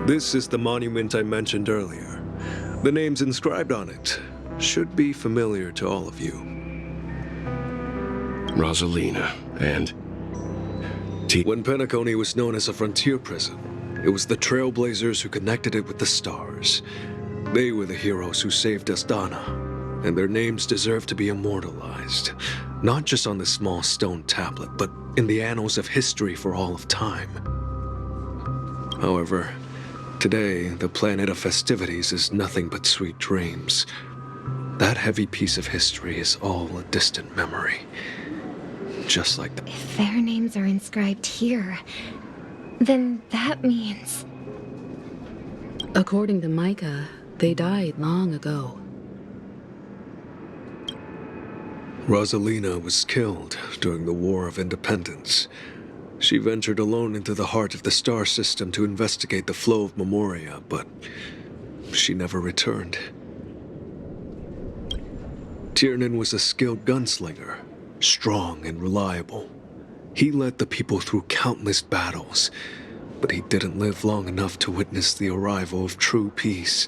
This is the monument I mentioned earlier. The names inscribed on it should be familiar to all of you. Rosalina and... When Penacony was known as a frontier prison, it was the trailblazers who connected it with the stars. They were the heroes who saved Astana, and their names deserve to be immortalized, not just on this small stone tablet, but in the annals of history for all of time. However, today, the planet of festivities is nothing but sweet dreams. That heavy piece of history is all a distant memory. Just like the... If their names are inscribed here, then that means... According to Micah, they died long ago. Rosalina was killed during the War of Independence. She ventured alone into the heart of the star system to investigate the flow of Memoria, but she never returned. Tiernan was a skilled gunslinger, strong and reliable. He led the people through countless battles, but he didn't live long enough to witness the arrival of true peace.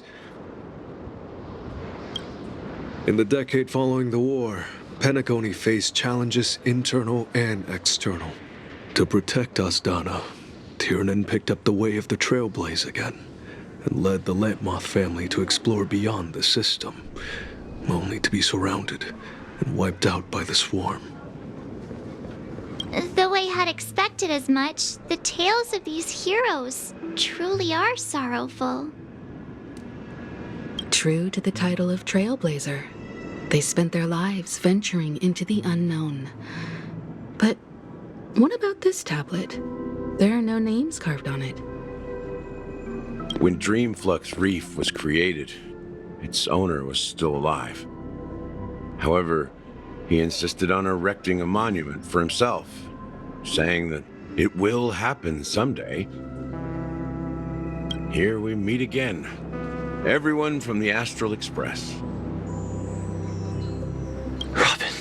In the decade following the war, Penacony faced challenges internal and external. To protect Astana, Tiernan picked up the way of the Trailblaze again, and led the Lampmoth family to explore beyond the system, only to be surrounded and wiped out by the swarm. Though I had expected as much, the tales of these heroes truly are sorrowful. True to the title of Trailblazer, they spent their lives venturing into the unknown. But what about this tablet? There are no names carved on it. When Dreamflux Reef was created, its owner was still alive. However, he insisted on erecting a monument for himself, saying that it will happen someday. Here we meet again. Everyone from the Astral Express. Robin.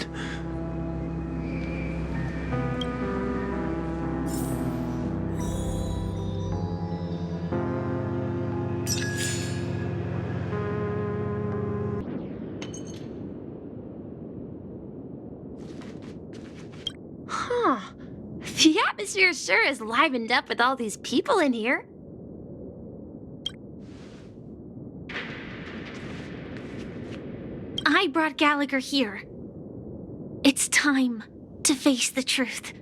Huh. The atmosphere sure is livened up with all these people in here. I brought Gallagher here. It's time to face the truth.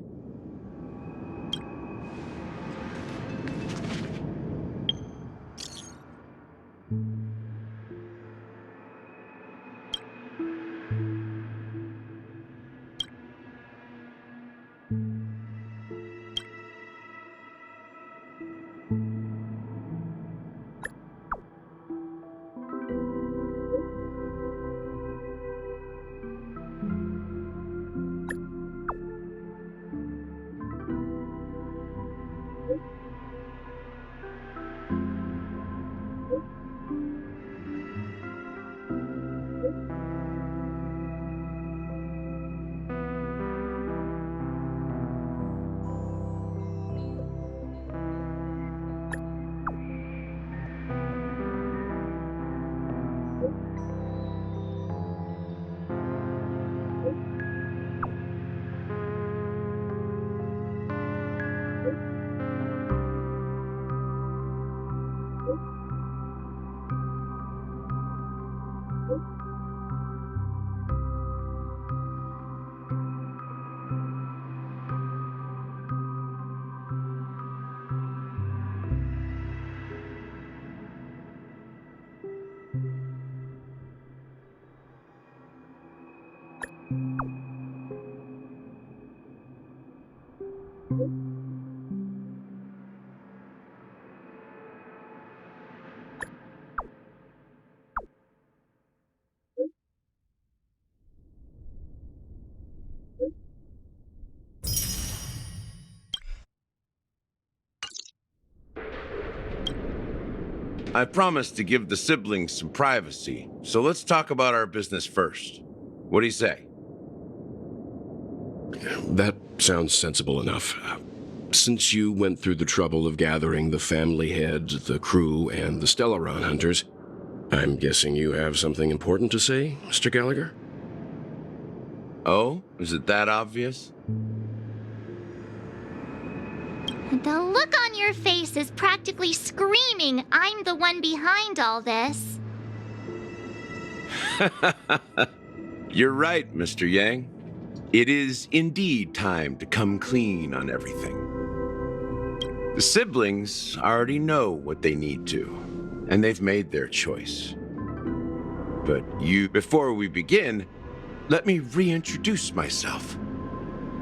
I promised to give the siblings some privacy, so let's talk about our business first. What do you say? That sounds sensible enough. Since you went through the trouble of gathering the family heads, the crew, and the Stellaron hunters, I'm guessing you have something important to say, Mr. Gallagher? Oh, is it that obvious? The look on your face is practically screaming, I'm the one behind all this. You're right, Mr. Yang. It is indeed time to come clean on everything. The siblings already know what they need to, and they've made their choice. But before we begin, let me reintroduce myself.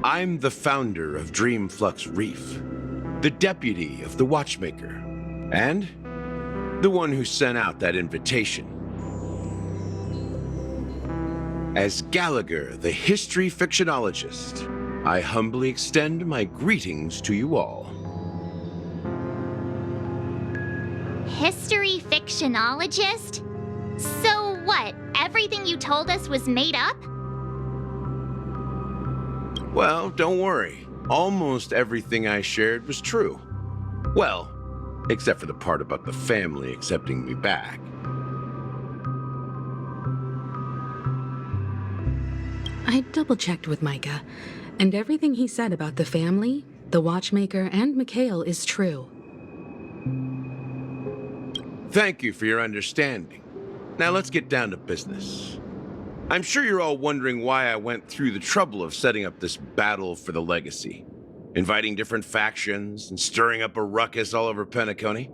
I'm the founder of Dreamflux Reef, the deputy of the Watchmaker, and the one who sent out that invitation. As Gallagher, the history fictionologist, I humbly extend my greetings to you all. History fictionologist? So what, everything you told us was made up? Well, don't worry. Almost everything I shared was true. Well, except for the part about the family accepting me back. I double-checked with Micah, and everything he said about the family, the Watchmaker, and Mikhail is true. Thank you for your understanding. Now let's get down to business. I'm sure you're all wondering why I went through the trouble of setting up this battle for the legacy, inviting different factions and stirring up a ruckus all over Penacony.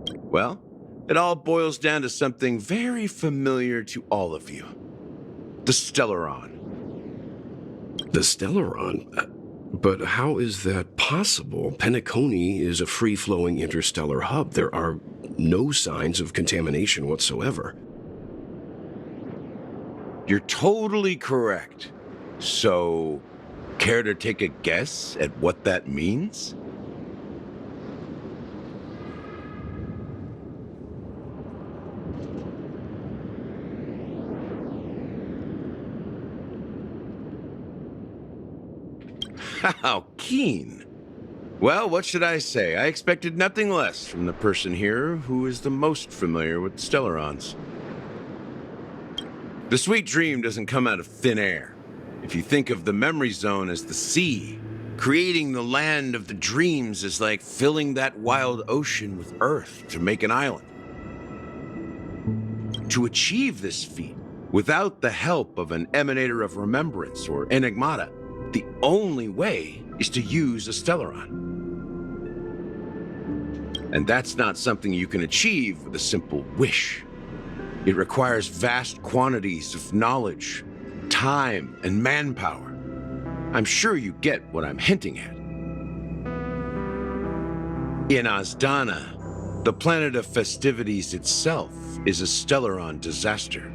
Well, it all boils down to something very familiar to all of you. The Stellaron. The Stellaron? But how is that possible? Penacony is a free-flowing interstellar hub. There are no signs of contamination whatsoever. You're totally correct. So, care to take a guess at what that means? How keen. Well, what should I say? I expected nothing less from the person here who is the most familiar with Stellarons. The sweet dream doesn't come out of thin air. If you think of the memory zone as the sea, creating the land of the dreams is like filling that wild ocean with earth to make an island. To achieve this feat, without the help of an emanator of remembrance or enigmata, the only way is to use a Stellaron. And that's not something you can achieve with a simple wish. It requires vast quantities of knowledge, time, and manpower. I'm sure you get what I'm hinting at. In Asdana, the planet of festivities itself is a Stellaron disaster.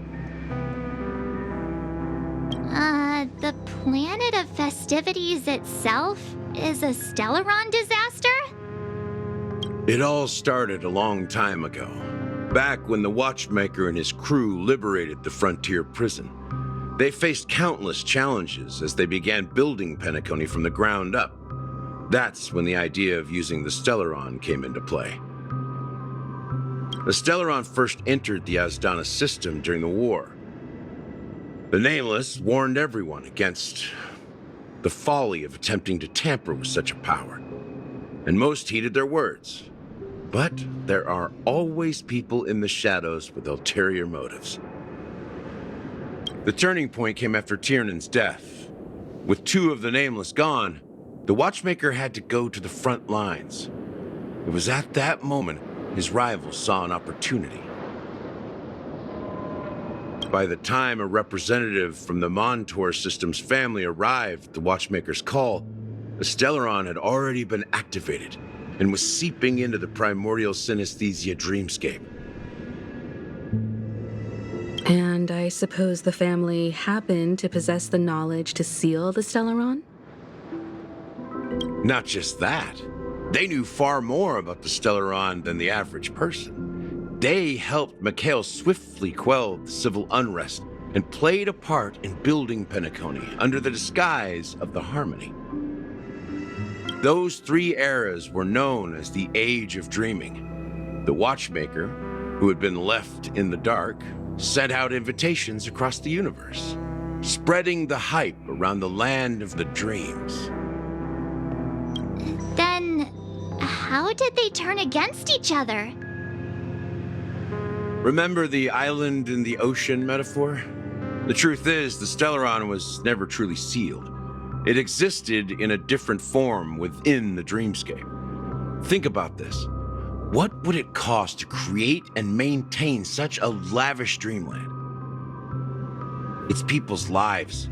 The planet of festivities itself is a Stellaron disaster? It all started a long time ago, back when the Watchmaker and his crew liberated the frontier prison. They faced countless challenges as they began building Penacony from the ground up. That's when the idea of using the Stellaron came into play. The Stellaron first entered the Asdana system during the war. The Nameless warned everyone against the folly of attempting to tamper with such a power, and most heeded their words. But there are always people in the shadows with ulterior motives. The turning point came after Tiernan's death. With two of the Nameless gone, the Watchmaker had to go to the front lines. It was at that moment his rivals saw an opportunity. By the time a representative from the Montour Systems family arrived at the Watchmaker's call, the Stellaron had already been activated and was seeping into the primordial synesthesia dreamscape. And I suppose the family happened to possess the knowledge to seal the Stellaron? Not just that. They knew far more about the Stellaron than the average person. They helped Mikhail swiftly quell the civil unrest and played a part in building Penacony under the disguise of the Harmony. Those 3 eras were known as the Age of Dreaming. The Watchmaker, who had been left in the dark, sent out invitations across the universe, spreading the hype around the land of the dreams. Then, how did they turn against each other? Remember the island in the ocean metaphor? The truth is, the Stellaron was never truly sealed. It existed in a different form within the dreamscape. Think about this. What would it cost to create and maintain such a lavish dreamland? It's people's lives.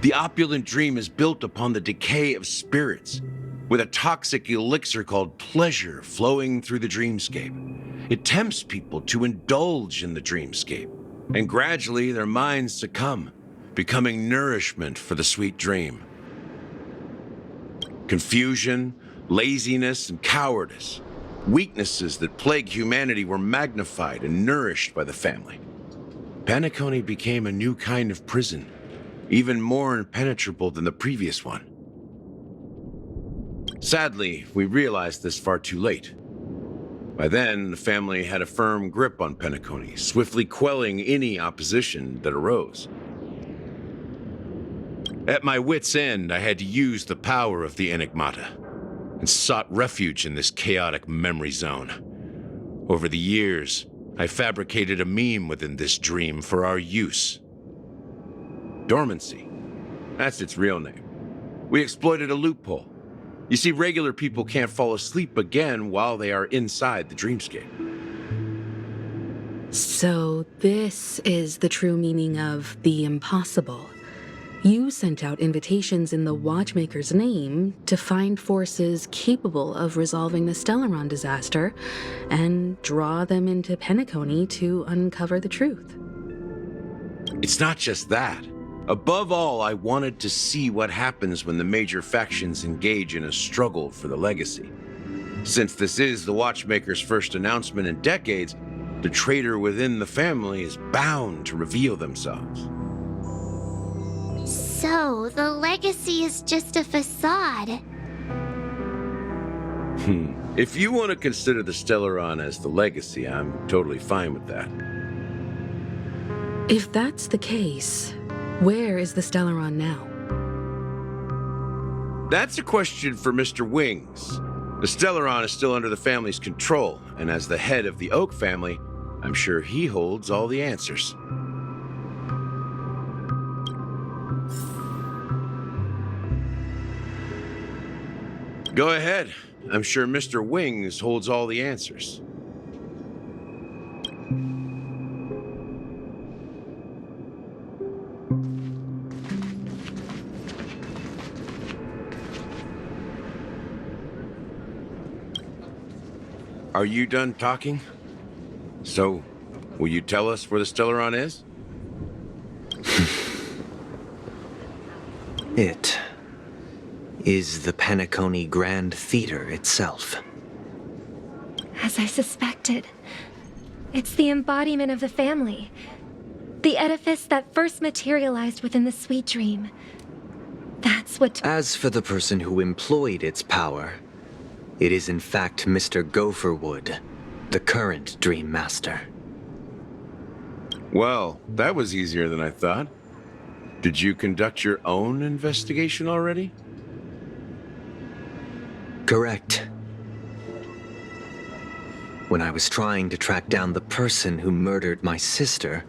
The opulent dream is built upon the decay of spirits, with a toxic elixir called pleasure flowing through the dreamscape. It tempts people to indulge in the dreamscape, and gradually their minds succumb, becoming nourishment for the sweet dream. Confusion, laziness, and cowardice, weaknesses that plague humanity, were magnified and nourished by the family. Penacony became a new kind of prison, even more impenetrable than the previous one. Sadly, we realized this far too late. By then, the family had a firm grip on Penacony, swiftly quelling any opposition that arose. At my wit's end, I had to use the power of the Enigmata, and sought refuge in this chaotic memory zone. Over the years, I fabricated a meme within this dream for our use. Dormancy. That's its real name. We exploited a loophole. You see, regular people can't fall asleep again while they are inside the dreamscape. So this is the true meaning of the impossible. You sent out invitations in the Watchmaker's name to find forces capable of resolving the Stellaron disaster and draw them into Penacony to uncover the truth. It's not just that. Above all, I wanted to see what happens when the major factions engage in a struggle for the legacy. Since this is the Watchmaker's first announcement in decades, the traitor within the family is bound to reveal themselves. So, the legacy is just a facade. If you want to consider the Stellaron as the legacy, I'm totally fine with that. If that's the case, where is the Stellaron now? That's a question for Mr. Wings. The Stellaron is still under the family's control, and as the head of the Oak family, I'm sure he holds all the answers. Go ahead. I'm sure Mr. Wings holds all the answers. Are you done talking? So, will you tell us where the Stellaron is? It is the Penacony Grand Theater itself. As I suspected, it's the embodiment of the family. The edifice that first materialized within the sweet dream. That's what... As for the person who employed its power, it is in fact Mr. Gopherwood, the current Dream Master. Well, that was easier than I thought. Did you conduct your own investigation already? Correct. When I was trying to track down the person who murdered my sister,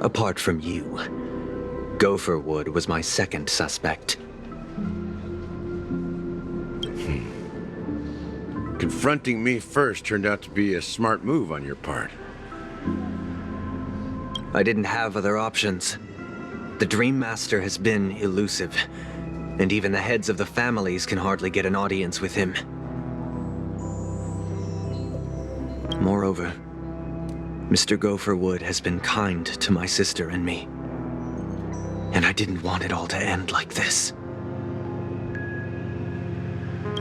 apart from you, Gopherwood was my second suspect. Confronting me first turned out to be a smart move on your part. I didn't have other options. The Dream Master has been elusive, and even the heads of the families can hardly get an audience with him. Moreover, Mr. Gopherwood has been kind to my sister and me, and I didn't want it all to end like this.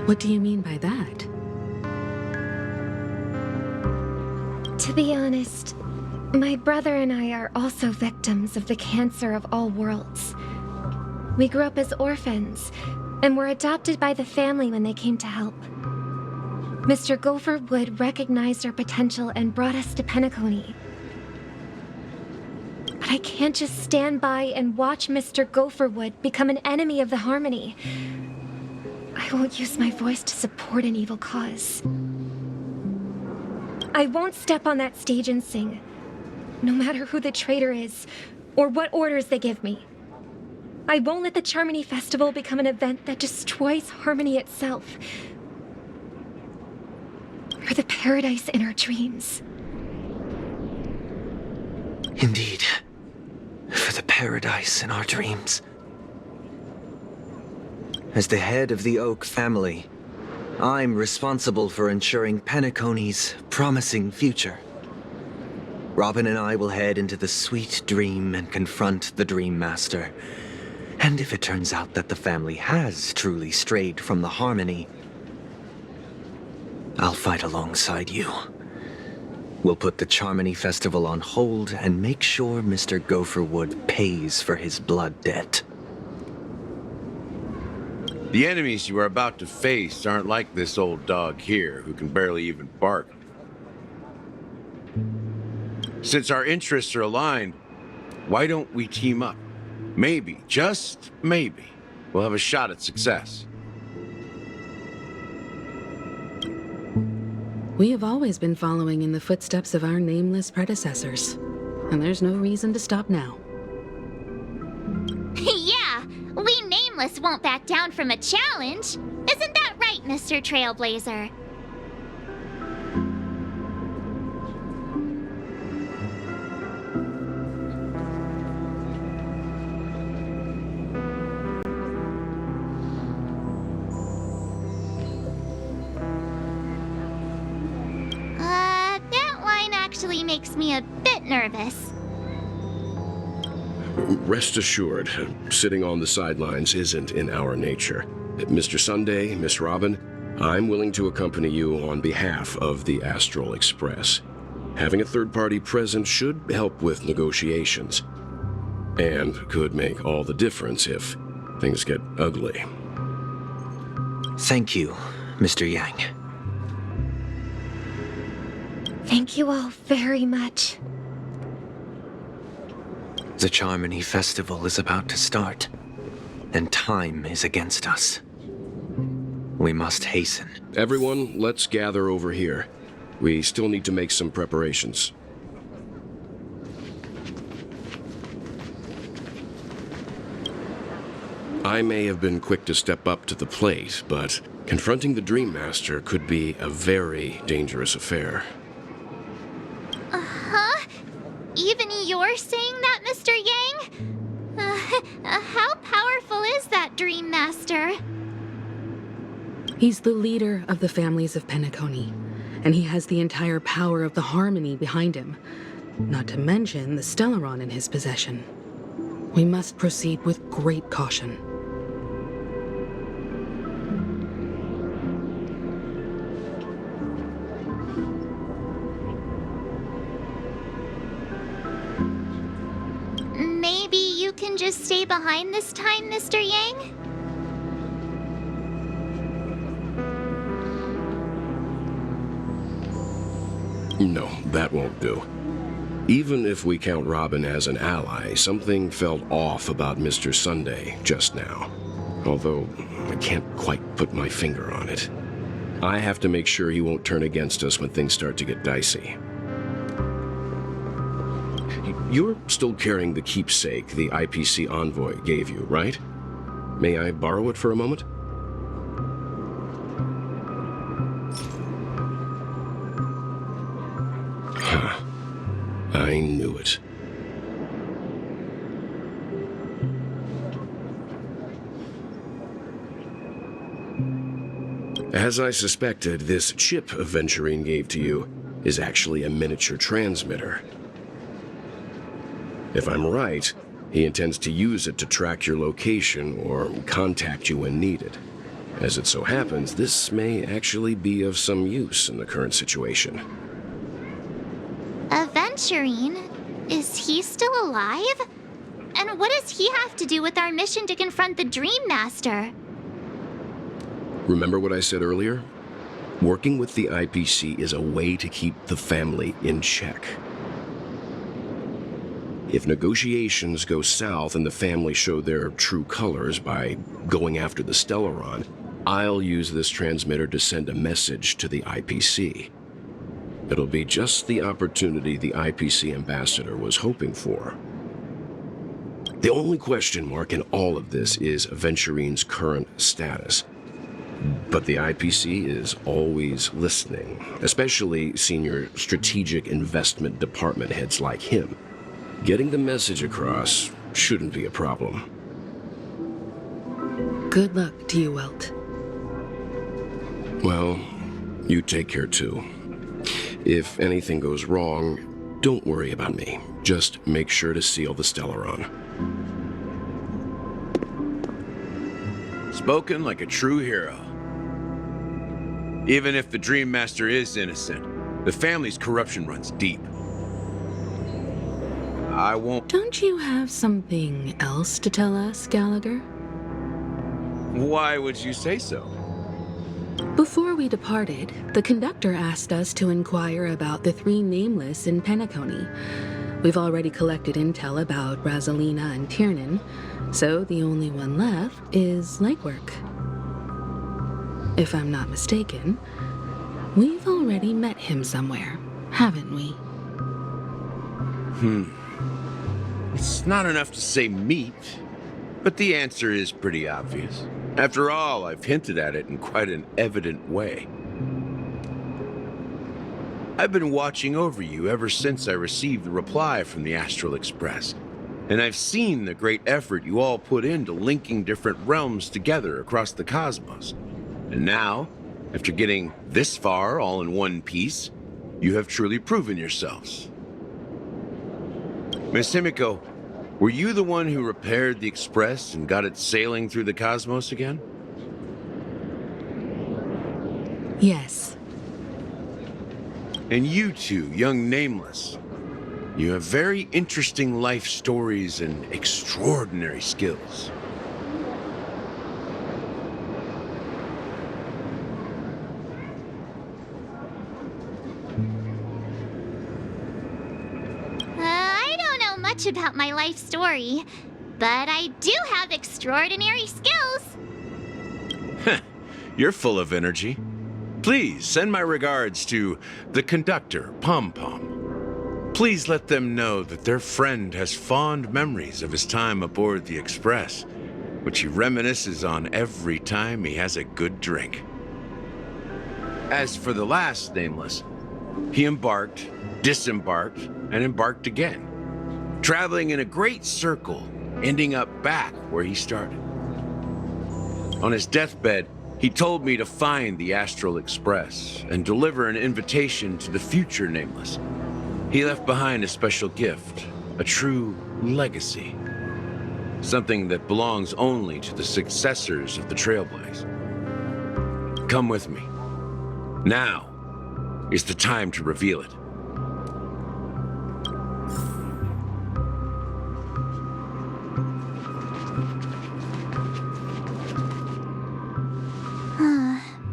What do you mean by that? To be honest, my brother and I are also victims of the cancer of all worlds. We grew up as orphans, and were adopted by the family when they came to help. Mr. Gopher Wood recognized our potential and brought us to Penacony. But I can't just stand by and watch Mr. Gopher Wood become an enemy of the Harmony. I won't use my voice to support an evil cause. I won't step on that stage and sing, no matter who the traitor is, or what orders they give me. I won't let the Charmony Festival become an event that destroys Harmony itself, or the paradise in our dreams. Indeed. For the paradise in our dreams. As the head of the Oak family, I'm responsible for ensuring Penacony's promising future. Robin and I will head into the sweet dream and confront the Dream Master. And if it turns out that the family has truly strayed from the Harmony, I'll fight alongside you. We'll put the Charmony Festival on hold and make sure Mr. Gopher Wood pays for his blood debt. The enemies you are about to face aren't like this old dog here, who can barely even bark. Since our interests are aligned, why don't we team up? Maybe, just maybe, we'll have a shot at success. We have always been following in the footsteps of our nameless predecessors, and there's no reason to stop now. Yeah, we Nameless won't back down from a challenge. Isn't that right, Mr. Trailblazer? That line actually makes me a bit nervous. Rest assured, sitting on the sidelines isn't in our nature. Mr. Sunday, Miss Robin, I'm willing to accompany you on behalf of the Astral Express. Having a third party present should help with negotiations, and could make all the difference if things get ugly. Thank you, Mr. Yang. Thank you all very much. The Charmony Festival is about to start, and time is against us. We must hasten. Everyone, let's gather over here. We still need to make some preparations. I may have been quick to step up to the plate, but confronting the Dream Master could be a very dangerous affair. Huh? Even you're saying that, Mr. Yang? How powerful is that Dream Master? He's the leader of the families of Penacony, and he has the entire power of the Harmony behind him, not to mention the Stellaron in his possession. We must proceed with great caution. Maybe you can just stay behind this time, Mr. Yang? No, that won't do. Even if we count Robin as an ally, something felt off about Mr. Sunday just now. Although, I can't quite put my finger on it. I have to make sure he won't turn against us when things start to get dicey. You're still carrying the keepsake the IPC envoy gave you, right? May I borrow it for a moment? Huh. I knew it. As I suspected, this chip Aventurine gave to you is actually a miniature transmitter. If I'm right, he intends to use it to track your location or contact you when needed. As it so happens, this may actually be of some use in the current situation. Aventurine? Is he still alive? And what does he have to do with our mission to confront the Dream Master? Remember what I said earlier? Working with the IPC is a way to keep the family in check. If negotiations go south and the family show their true colors by going after the Stellaron, I'll use this transmitter to send a message to the IPC. It'll be just the opportunity the IPC ambassador was hoping for. The only question mark in all of this is Aventurine's current status. But the IPC is always listening, especially senior strategic investment department heads like him. Getting the message across shouldn't be a problem. Good luck to you, Welt. Well, you take care too. If anything goes wrong, don't worry about me. Just make sure to seal the Stellaron. Spoken like a true hero. Even if the Dream Master is innocent, the family's corruption runs deep. I won't... Don't you have something else to tell us, Gallagher? Why would you say so? Before we departed, the conductor asked us to inquire about the 3 nameless in Penacony. We've already collected intel about Rosalina and Tiernan, so the only one left is legwork. If I'm not mistaken, we've already met him somewhere, haven't we? It's not enough to say meet, but the answer is pretty obvious. After all, I've hinted at it in quite an evident way. I've been watching over you ever since I received the reply from the Astral Express, and I've seen the great effort you all put into linking different realms together across the cosmos. And now, after getting this far all in one piece, you have truly proven yourselves. Miss Himiko, were you the one who repaired the Express and got it sailing through the cosmos again? Yes. And you two, young Nameless, you have very interesting life stories and extraordinary skills. I don't know much about my life story, but I do have extraordinary skills. You're full of energy. Please send my regards to the conductor, Pom Pom. Please let them know that their friend has fond memories of his time aboard the Express, which he reminisces on every time he has a good drink. As for the last Nameless, he embarked, disembarked, and embarked again, traveling in a great circle, ending up back where he started. On his deathbed, he told me to find the Astral Express and deliver an invitation to the future Nameless. He left behind a special gift, a true legacy. Something that belongs only to the successors of the Trailblaze. Come with me. Now is the time to reveal it.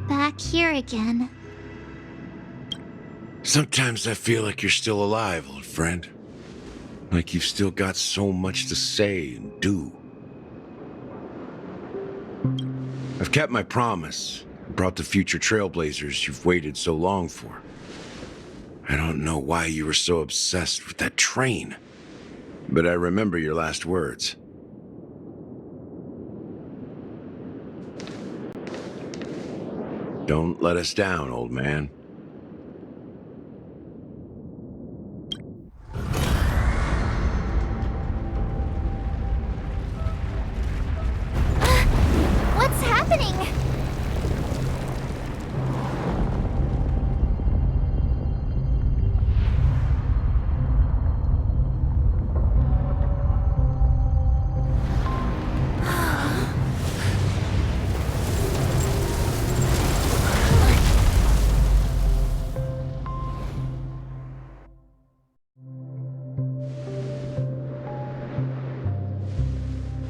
Back here again. Sometimes I feel like you're still alive, old friend. Like you've still got so much to say and do. I've kept my promise and brought the future Trailblazers you've waited so long for. I don't know why you were so obsessed with that train, but I remember your last words. Don't let us down, old man. What's happening?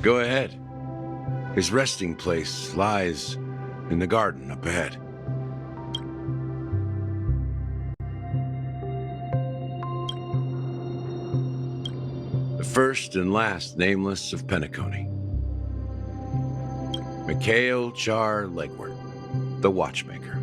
Go ahead. His resting place lies in the garden up ahead. The first and last nameless of Penacony. Mikhail Char Legwart, the watchmaker.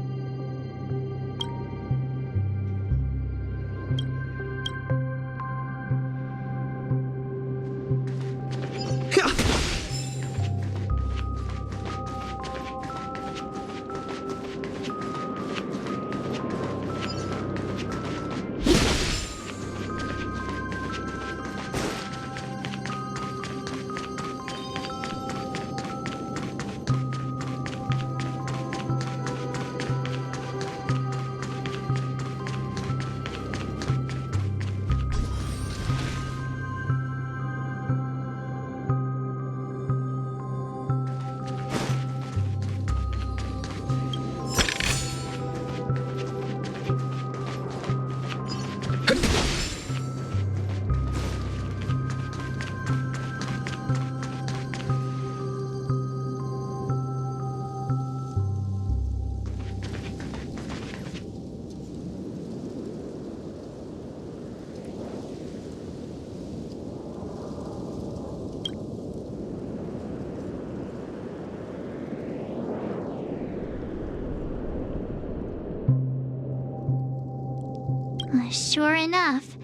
Sure enough,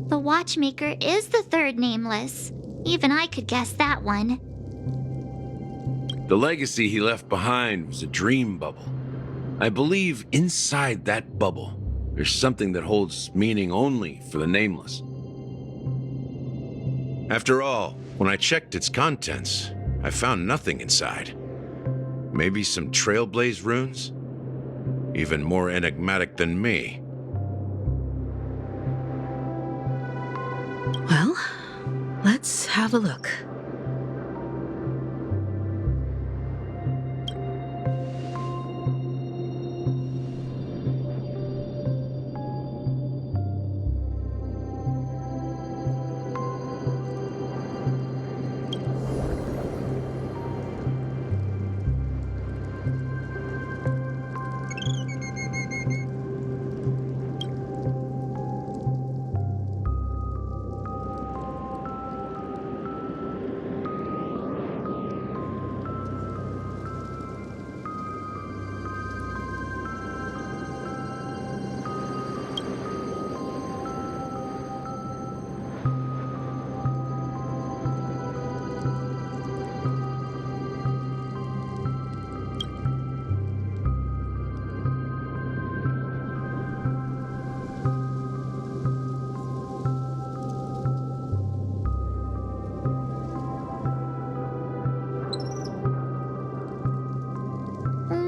the watchmaker is the third nameless. Even I could guess that one. The legacy he left behind was a dream bubble. I believe inside that bubble, there's something that holds meaning only for the nameless. After all, when I checked its contents, I found nothing inside. Maybe some trailblaze runes? Even more enigmatic than me. Well, let's have a look.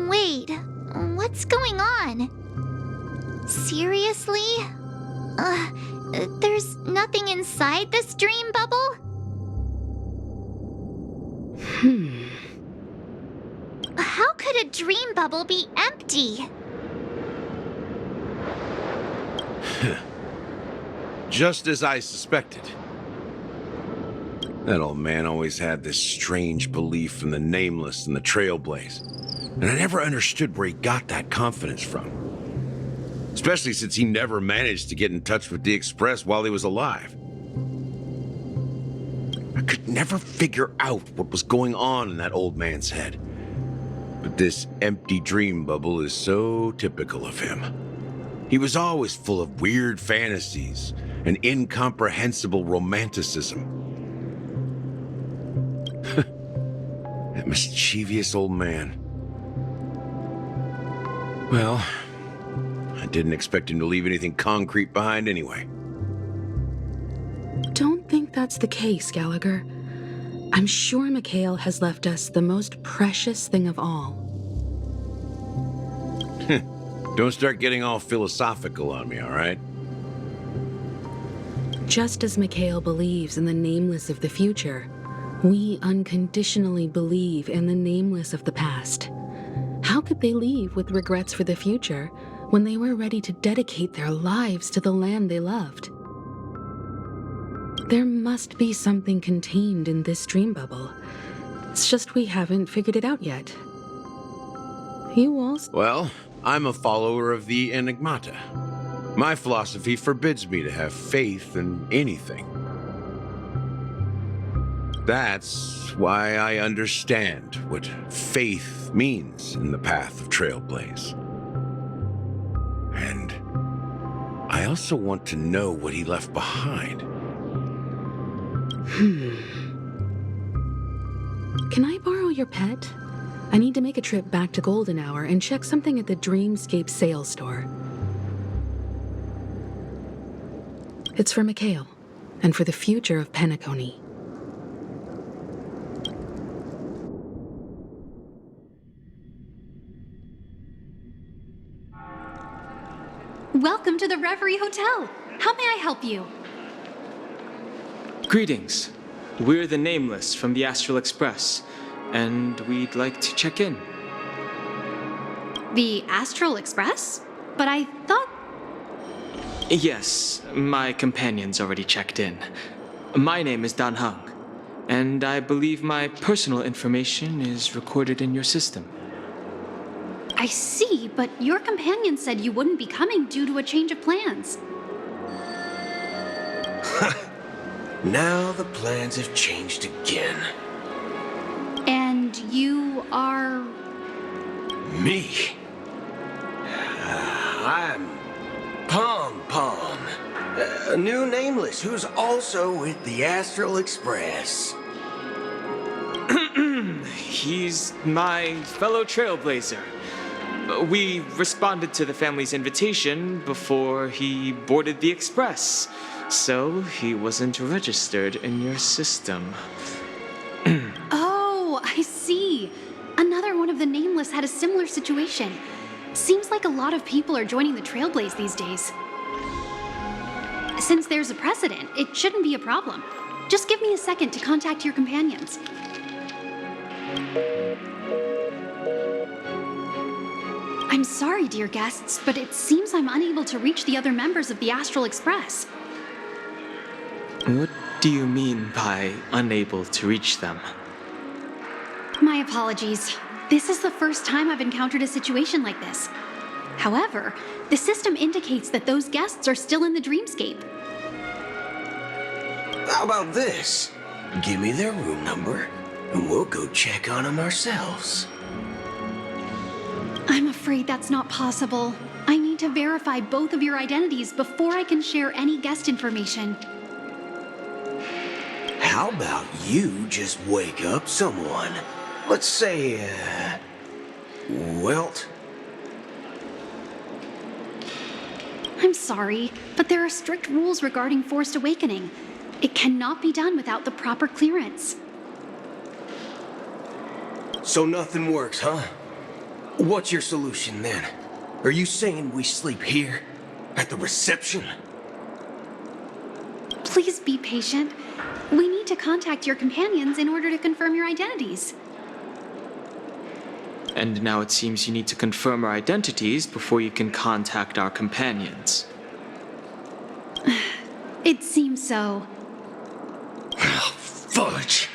Wait, what's going on? Seriously? There's nothing inside this dream bubble? How could a dream bubble be empty? Just as I suspected. That old man always had this strange belief in the nameless and the trailblaze, and I never understood where he got that confidence from. Especially since he never managed to get in touch with the Express while he was alive. I could never figure out what was going on in that old man's head. But this empty dream bubble is so typical of him. He was always full of weird fantasies and incomprehensible romanticism. That mischievous old man. Well, I didn't expect him to leave anything concrete behind anyway. Don't think that's the case, Gallagher. I'm sure Mikhail has left us the most precious thing of all. Don't start getting all philosophical on me, all right? Just as Mikhail believes in the nameless of the future, we unconditionally believe in the nameless of the past. How could they leave with regrets for the future when they were ready to dedicate their lives to the land they loved? There must be something contained in this dream bubble. It's just we haven't figured it out yet. You also... Well, I'm a follower of the Enigmata. My philosophy forbids me to have faith in anything. That's why I understand what faith means in the path of Trailblaze. And I also want to know what he left behind. Can I borrow your pet? I need to make a trip back to Golden Hour and check something at the Dreamscape sales store. It's for Mikhail, and for the future of Penacony. Welcome to the Reverie Hotel. How may I help you? Greetings. We're the Nameless from the Astral Express, and we'd like to check in. The Astral Express? But I thought... Yes, my companion's already checked in. My name is Dan Hung, and I believe my personal information is recorded in your system. I see, but your companion said you wouldn't be coming due to a change of plans. Now the plans have changed again. And you are... Me? I'm Pom Pom, a new Nameless who's also with the Astral Express. He's my fellow trailblazer. We responded to the family's invitation before he boarded the express, so he wasn't registered in your system. Oh, I see. Another one of the Nameless had a similar situation. Seems like a lot of people are joining the Trailblaze these days. Since there's a precedent, it shouldn't be a problem. Just give me a second to contact your companions. I'm sorry, dear guests, but it seems I'm unable to reach the other members of the Astral Express. What do you mean by unable to reach them? My apologies. This is the first time I've encountered a situation like this. However, the system indicates that those guests are still in the dreamscape. How about this? Give me their room number, and we'll go check on them ourselves. I'm afraid that's not possible. I need to verify both of your identities before I can share any guest information. How about you just wake up someone? Let's say, Welt? I'm sorry, but there are strict rules regarding forced awakening. It cannot be done without the proper clearance. So nothing works, huh? What's your solution then? Are you saying we sleep here? At the reception? Please be patient. We need to contact your companions in order to confirm your identities. And now it seems you need to confirm our identities before you can contact our companions. It seems so. Oh, fudge!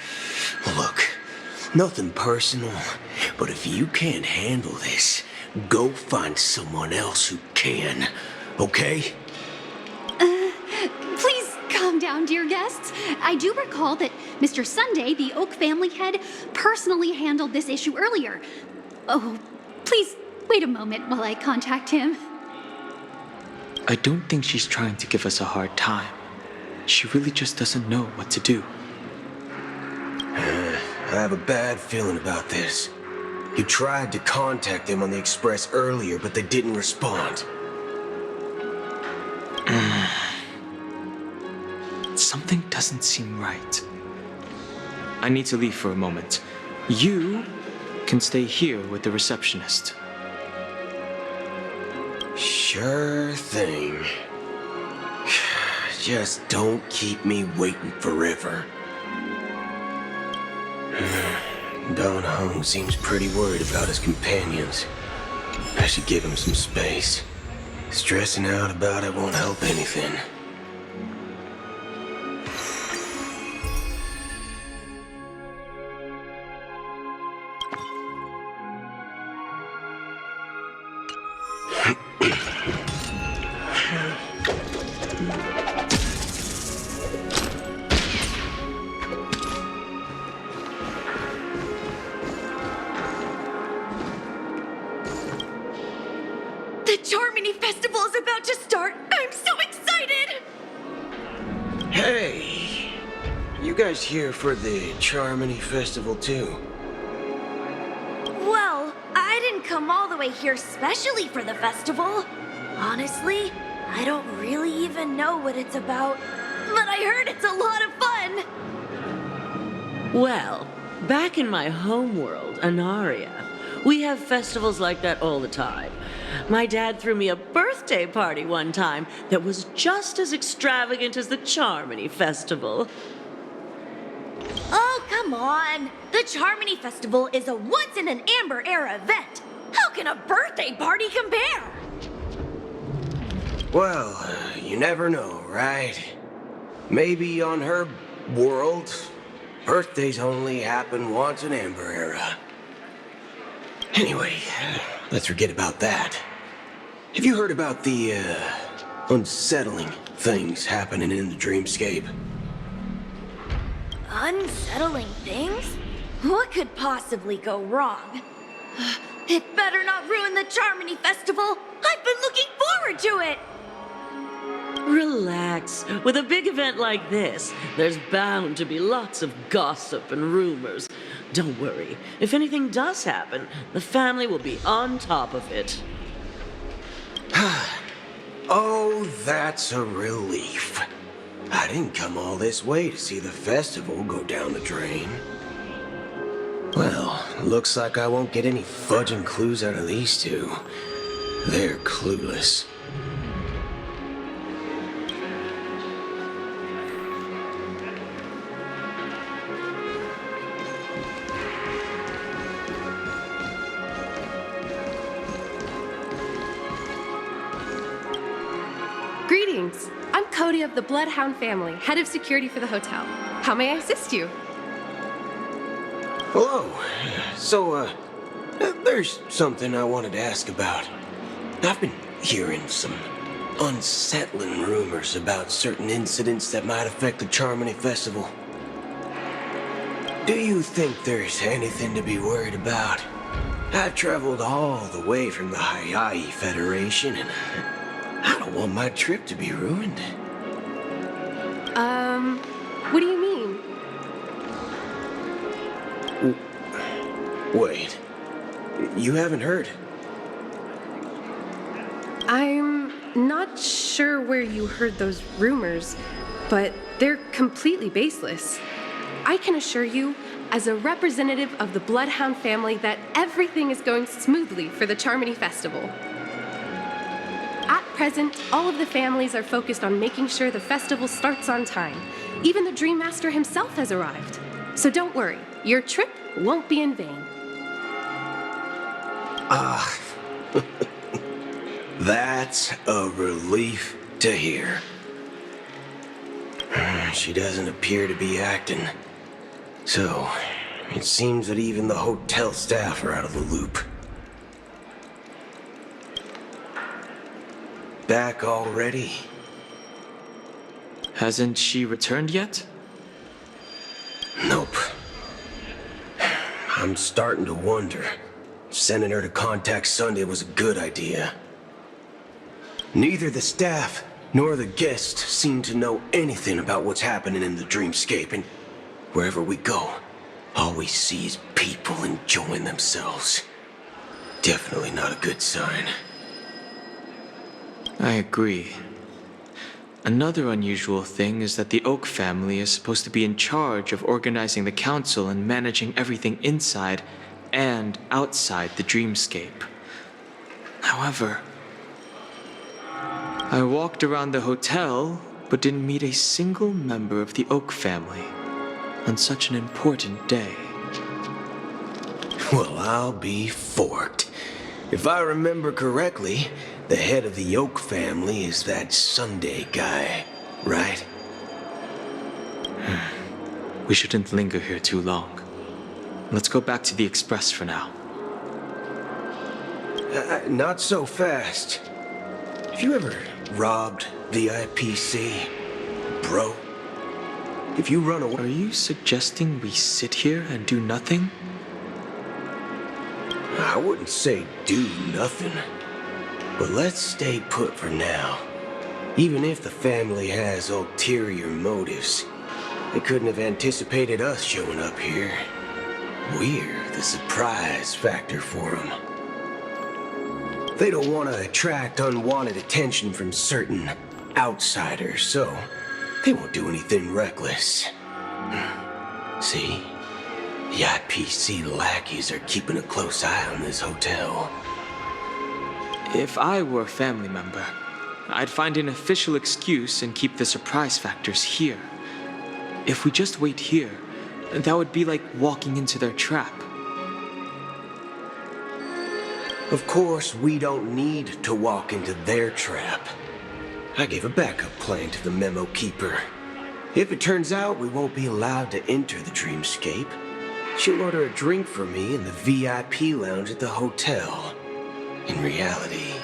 Look, nothing personal, but if you can't handle this, go find someone else who can, okay? Please calm down, dear guests. I do recall that Mr. Sunday, the Oak family head, personally handled this issue earlier. Oh, please wait a moment while I contact him. I don't think she's trying to give us a hard time. She really just doesn't know what to do. I have a bad feeling about this. You tried to contact them on the Express earlier, but they didn't respond. Something doesn't seem right. I need to leave for a moment. You can stay here with the receptionist. Sure thing. Just don't keep me waiting forever. Don Hung seems pretty worried about his companions. I should give him some space. Stressing out about it won't help anything. The Charmony Festival is about to start! I'm so excited! Hey! You guys here for the Charmony Festival too? Well, I didn't come all the way here specially for the festival. Honestly, I don't really even know what it's about. But I heard it's a lot of fun! Well, back in my homeworld, Anaria, we have festivals like that all the time. My dad threw me a birthday party one time that was just as extravagant as the Charmony Festival. Oh, come on! The Charmony Festival is a once-in-an-Amber-era event! How can a birthday party compare? Well, you never know, right? Maybe on her world, birthdays only happen once in Amber Era. Anyway, let's forget about that. Have you heard about the, unsettling things happening in the dreamscape? Unsettling things? What could possibly go wrong? It better not ruin the Charmony Festival! I've been looking forward to it! Relax. With a big event like this, there's bound to be lots of gossip and rumors. Don't worry. If anything does happen, the family will be on top of it. Oh, that's a relief. I didn't come all this way to see the festival go down the drain. Well, looks like I won't get any fudging clues out of these two. They're clueless. Greetings. I'm Cody of the Bloodhound family, head of security for the hotel. How may I assist you? Hello. So, there's something I wanted to ask about. I've been hearing some unsettling rumors about certain incidents that might affect the Charmony Festival. Do you think there's anything to be worried about? I've traveled all the way from the Hayaii Federation, and I don't want my trip to be ruined. What do you mean? Wait. You haven't heard? I'm not sure where you heard those rumors, but they're completely baseless. I can assure you, as a representative of the Bloodhound family, that everything is going smoothly for the Charmony Festival. At present, all of the families are focused on making sure the festival starts on time. Even the Dream Master himself has arrived. So don't worry, your trip won't be in vain. That's a relief to hear. She doesn't appear to be acting. So, it seems that even the hotel staff are out of the loop. Back already? Hasn't she returned yet? Nope. I'm starting to wonder. Sending her to contact Sunday was a good idea. Neither the staff nor the guests seem to know anything about what's happening in the dreamscape, and wherever we go, all we see is people enjoying themselves. Definitely not a good sign. I agree. Another unusual thing is that the Oak family is supposed to be in charge of organizing the council and managing everything inside and outside the dreamscape. However, I walked around the hotel but didn't meet a single member of the Oak family on such an important day. Well, I'll be forked. If I remember correctly, the head of the Oak family is that Sunday guy, right? We shouldn't linger here too long. Let's go back to the Express for now. Not so fast. Have you ever robbed the IPC, bro? If you run away... Are you suggesting we sit here and do nothing? I wouldn't say do nothing. But let's stay put for now. Even if the family has ulterior motives, they couldn't have anticipated us showing up here. We're the surprise factor for them. They don't want to attract unwanted attention from certain outsiders, so they won't do anything reckless. See? The IPC lackeys are keeping a close eye on this hotel. If I were a family member, I'd find an official excuse and keep the surprise factors here. If we just wait here, that would be like walking into their trap. Of course, we don't need to walk into their trap. I gave a backup plan to the memo keeper. If it turns out we won't be allowed to enter the dreamscape, she'll order a drink for me in the VIP lounge at the hotel. In reality,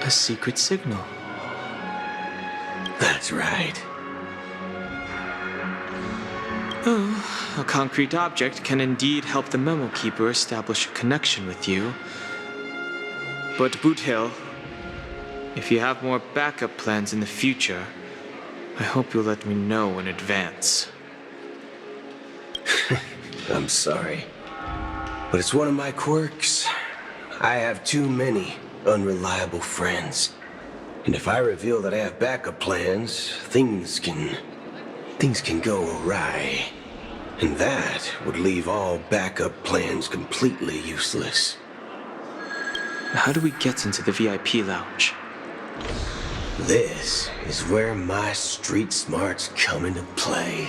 a secret signal. That's right. Oh, a concrete object can indeed help the memo keeper establish a connection with you. But Boot Hill, if you have more backup plans in the future, I hope you'll let me know in advance. I'm sorry, but it's one of my quirks. I have too many unreliable friends. And if I reveal that I have backup plans, things can go awry. And that would leave all backup plans completely useless. How do we get into the VIP lounge? This is where my street smarts come into play.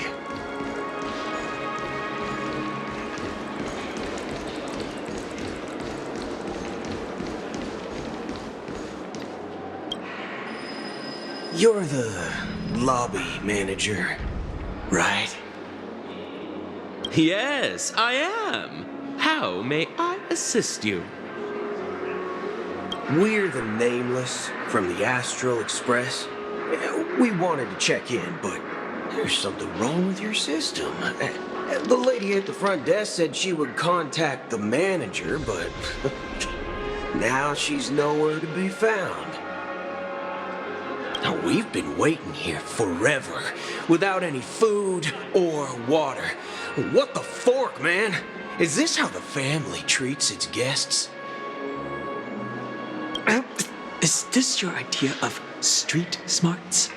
You're the lobby manager, right? Yes, I am. How may I assist you? We're the Nameless from the Astral Express. We wanted to check in, but there's something wrong with your system. The lady at the front desk said she would contact the manager, but now she's nowhere to be found. Now, we've been waiting here forever, without any food or water. What the fork, man? Is this how the family treats its guests? Is this your idea of street smarts?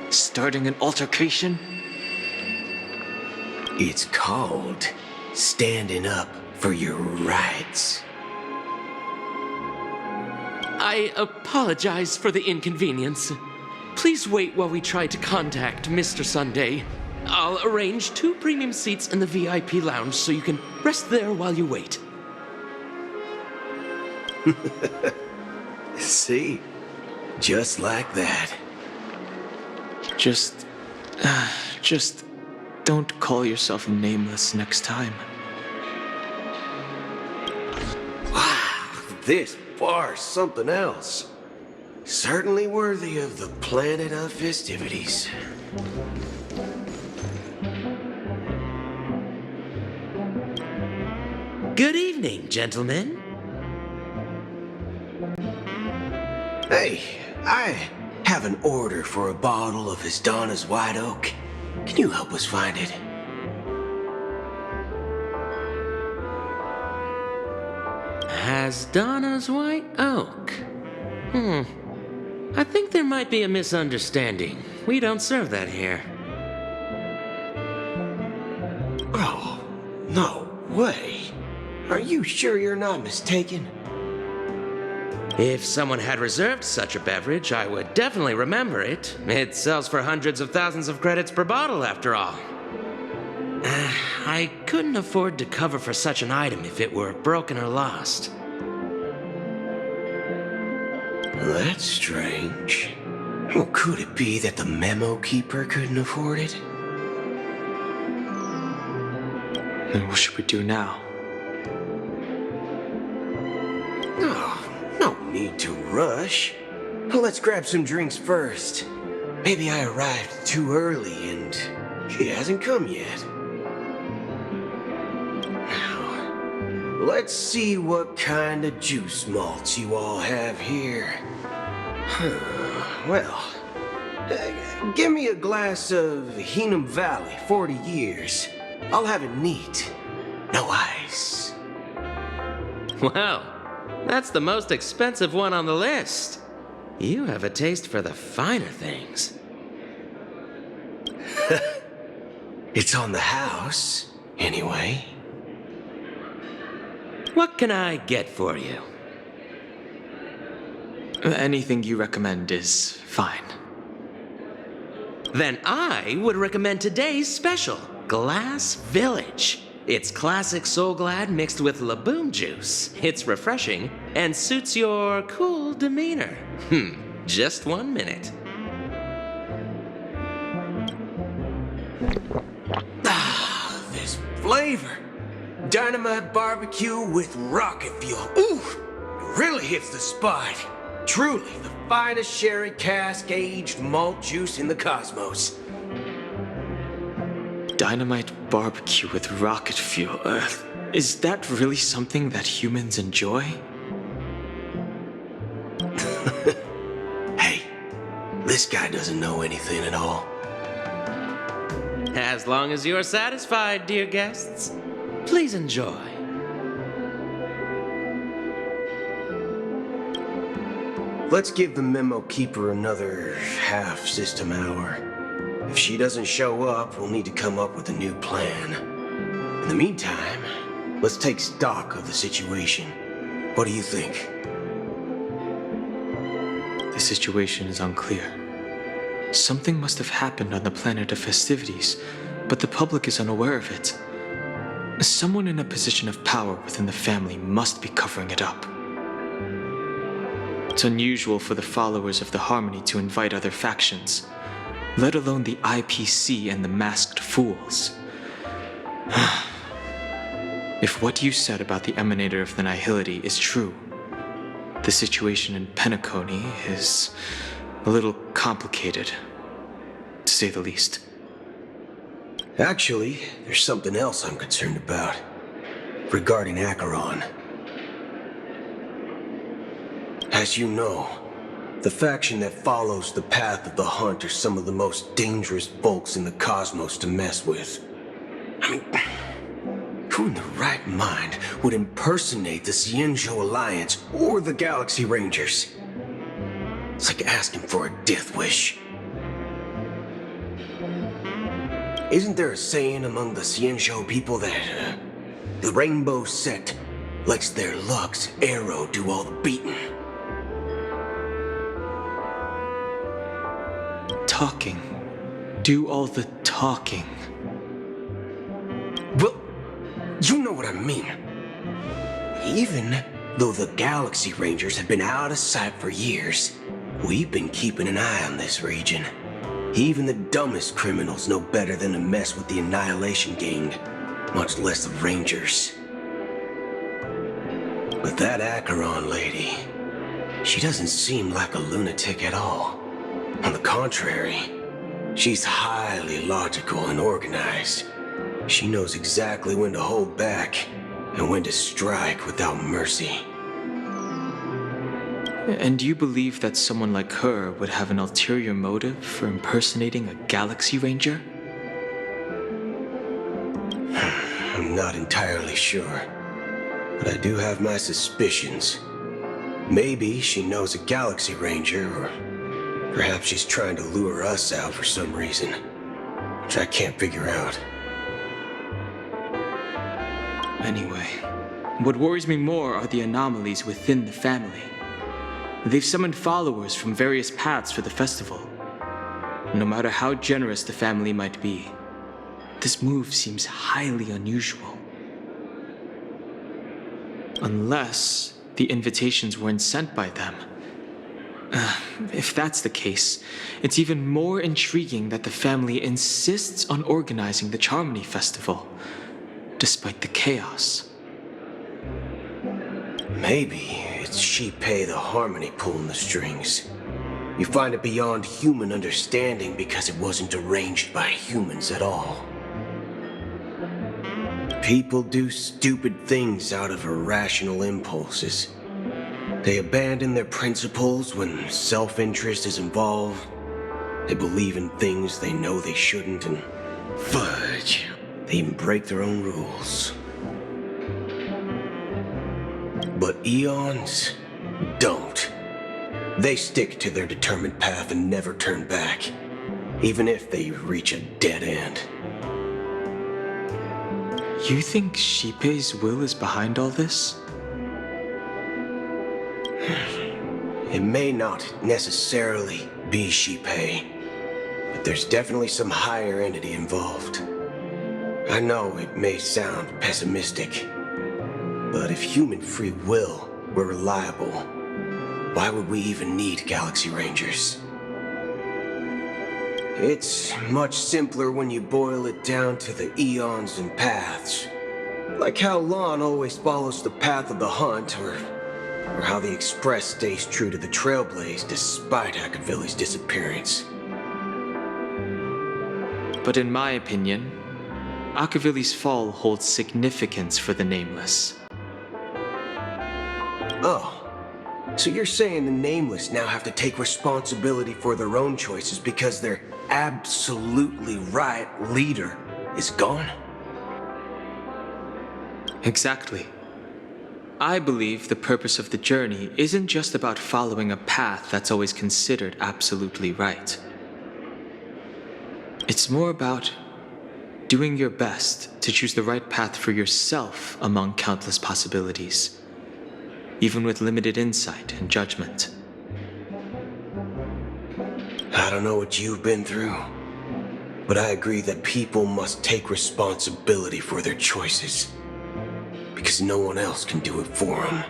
Starting an altercation? It's called standing up for your rights. I apologize for the inconvenience. Please wait while we try to contact Mr. Sunday. I'll arrange 2 premium seats in the VIP lounge so you can rest there while you wait. See? Just like that. Just don't call yourself Nameless next time. Wow, this bar's something else. Certainly worthy of the planet of festivities. Good evening, gentlemen. Hey, I have an order for a bottle of His Donna's White Oak. Can you help us find it? Hasdana's White Oak. I think there might be a misunderstanding. We don't serve that here. Oh, no way. Are you sure you're not mistaken? If someone had reserved such a beverage, I would definitely remember it. It sells for hundreds of thousands of credits per bottle, after all. I couldn't afford to cover for such an item if it were broken or lost. That's strange. Well, could it be that the memo keeper couldn't afford it? Then what should we do now? No need to rush. Let's grab some drinks first. Maybe I arrived too early and she hasn't come yet. Now, Let's see what kind of juice malts you all have here. Well, give me a glass of Hingham Valley, 40 years. I'll have it neat. No ice. Wow, that's the most expensive one on the list. You have a taste for the finer things. It's on the house, anyway. What can I get for you? Anything you recommend is fine. Then I would recommend today's special, Glass Village. It's classic Soul Glad mixed with Laboom juice. It's refreshing and suits your cool demeanor. Just 1 minute. Ah, this flavor. Dynamite barbecue with rocket fuel. Ooh, it really hits the spot. Truly the finest sherry cask aged malt juice in the cosmos. Dynamite barbecue with rocket fuel. Is that really something that humans enjoy? Hey, this guy doesn't know anything at all. As long as you're satisfied, dear guests, please enjoy. Let's give the memo keeper another half system hour. If she doesn't show up, we'll need to come up with a new plan. In the meantime, let's take stock of the situation. What do you think? The situation is unclear. Something must have happened on the planet of festivities, but the public is unaware of it. Someone in a position of power within the family must be covering it up. It's unusual for the followers of the Harmony to invite other factions, let alone the IPC and the Masked Fools. If what you said about the Emanator of the Nihility is true, the situation in Penacony is a little complicated, to say the least. Actually, there's something else I'm concerned about. Regarding Acheron. As you know, the faction that follows the path of the Hunt are some of the most dangerous folks in the cosmos to mess with. I mean, who in the right mind would impersonate the Cienjo Alliance or the Galaxy Rangers? It's like asking for a death wish. Isn't there a saying among the Cienjo people that the Rainbow Sect lets their Lux Arrow do all the beating? Talking. Do all the talking. Well, you know what I mean. Even though the Galaxy Rangers have been out of sight for years, we've been keeping an eye on this region. Even the dumbest criminals know better than to mess with the Annihilation Gang, much less the Rangers. But that Acheron lady, she doesn't seem like a lunatic at all. On the contrary, she's highly logical and organized. She knows exactly when to hold back and when to strike without mercy. And you believe that someone like her would have an ulterior motive for impersonating a Galaxy Ranger? I'm not entirely sure, but I do have my suspicions. Maybe she knows a Galaxy Ranger, or perhaps she's trying to lure us out for some reason, which I can't figure out. Anyway, what worries me more are the anomalies within the family. They've summoned followers from various paths for the festival. No matter how generous the family might be, this move seems highly unusual. Unless the invitations weren't sent by them. If that's the case, it's even more intriguing that the family insists on organizing the Charmony Festival, despite the chaos. Maybe it's She-Pei the Harmony pulling the strings. You find it beyond human understanding because it wasn't arranged by humans at all. People do stupid things out of irrational impulses. They abandon their principles when self-interest is involved. They believe in things they know they shouldn't, and fudge, they even break their own rules. But eons don't. They stick to their determined path and never turn back, even if they reach a dead end. You think Shippei's will is behind all this? It may not necessarily be Shippei, but there's definitely some higher entity involved. I know it may sound pessimistic, but if human free will were reliable, why would we even need Galaxy Rangers? It's much simpler when you boil it down to the eons and paths. Like how Lon always follows the path of the hunt, or how the Express stays true to the Trailblaze despite Akavili's disappearance. But in my opinion, Akavili's fall holds significance for the Nameless. Oh. So you're saying the Nameless now have to take responsibility for their own choices because their absolutely right leader is gone? Exactly. I believe the purpose of the journey isn't just about following a path that's always considered absolutely right. It's more about doing your best to choose the right path for yourself among countless possibilities, even with limited insight and judgment. I don't know what you've been through, but I agree that people must take responsibility for their choices, because no one else can do it for them.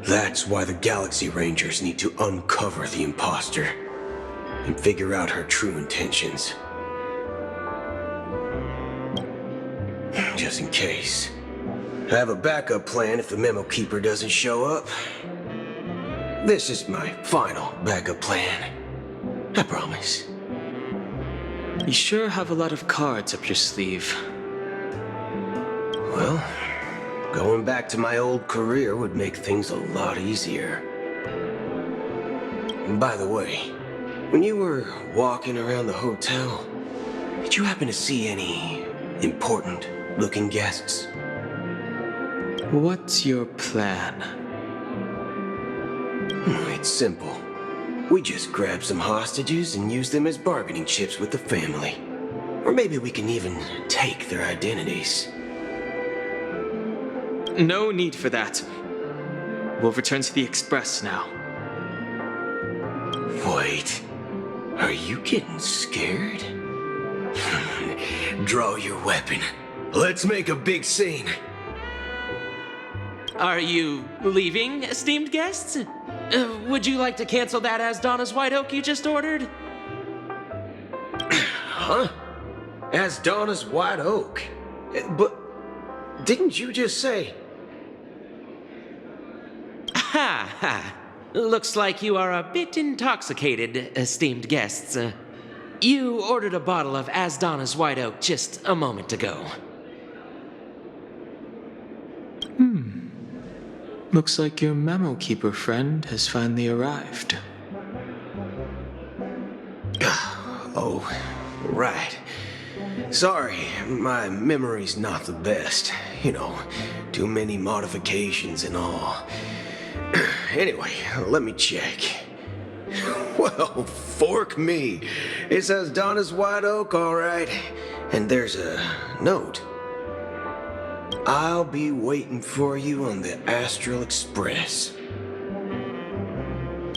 That's why the Galaxy Rangers need to uncover the imposter and figure out her true intentions. Just in case. I have a backup plan if the Memo Keeper doesn't show up. This is my final backup plan. I promise. You sure have a lot of cards up your sleeve. Well, going back to my old career would make things a lot easier. And by the way, when you were walking around the hotel, did you happen to see any important-looking guests? What's your plan? It's simple. We just grab some hostages and use them as bargaining chips with the family. Or maybe we can even take their identities. No need for that. We'll return to the Express now. Wait. Are you getting scared? Draw your weapon. Let's make a big scene. Are you leaving, esteemed guests? Would you like to cancel that as Donna's White Oak you just ordered? Huh? As Donna's White Oak? But didn't you just say... Ha ha. Looks like you are a bit intoxicated, esteemed guests. You ordered a bottle of As Donna's White Oak just a moment ago. Looks like your Memo Keeper friend has finally arrived. Oh, right. Sorry, my memory's not the best. You know, too many modifications and all. Anyway, let me check. Well, fork me. It says Donna's White Oak, all right. And there's a note. I'll be waiting for you on the Astral Express.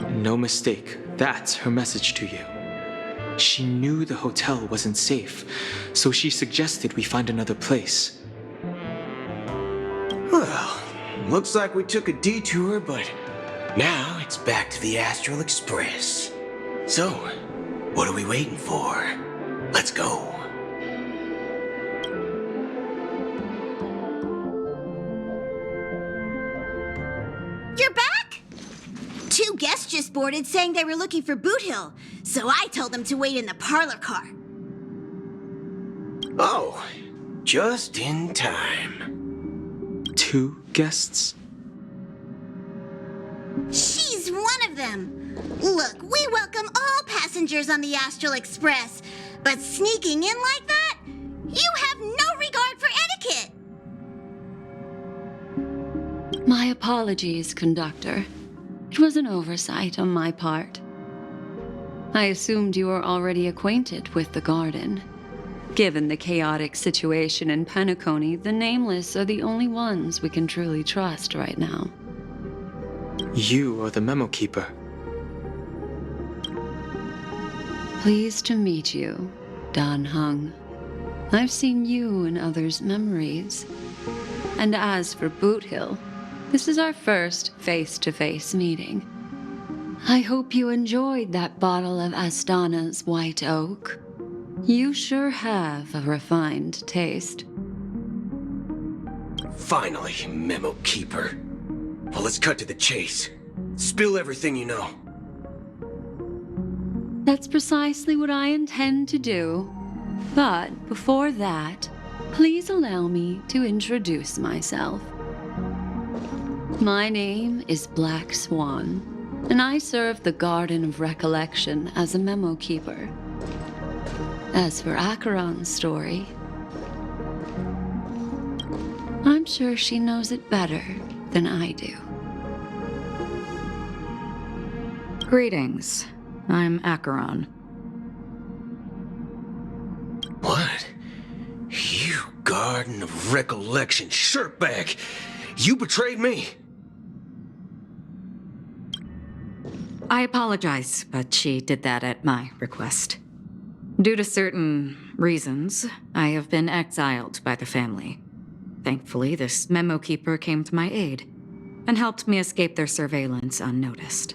No mistake. That's her message to you. She knew the hotel wasn't safe, so she suggested we find another place. Well, looks like we took a detour, but now it's back to the Astral Express. So, what are we waiting for? Let's go. You're back? 2 guests just boarded saying they were looking for Boot Hill, so I told them to wait in the parlor car. Oh, just in time. 2 guests? She's one of them. Look, we welcome all passengers on the Astral Express, but sneaking in like that? You have no regard for etiquette. My apologies, conductor. It was an oversight on my part. I assumed you were already acquainted with the garden. Given the chaotic situation in Penacony, the Nameless are the only ones we can truly trust right now. You are the memo keeper. Pleased to meet you, Dan Hung. I've seen you in others' memories. And as for Boot Hill, this is our first face-to-face meeting. I hope you enjoyed that bottle of Astana's White Oak. You sure have a refined taste. Finally, memo keeper. Well, let's cut to the chase. Spill everything you know. That's precisely what I intend to do. But before that, please allow me to introduce myself. My name is Black Swan, and I serve the Garden of Recollection as a memo keeper. As for Acheron's story, I'm sure she knows it better than I do. Greetings. I'm Acheron. What? You Garden of Recollection shirtbag! You betrayed me! I apologize, but she did that at my request. Due to certain reasons, I have been exiled by the family. Thankfully, this memo keeper came to my aid and helped me escape their surveillance unnoticed.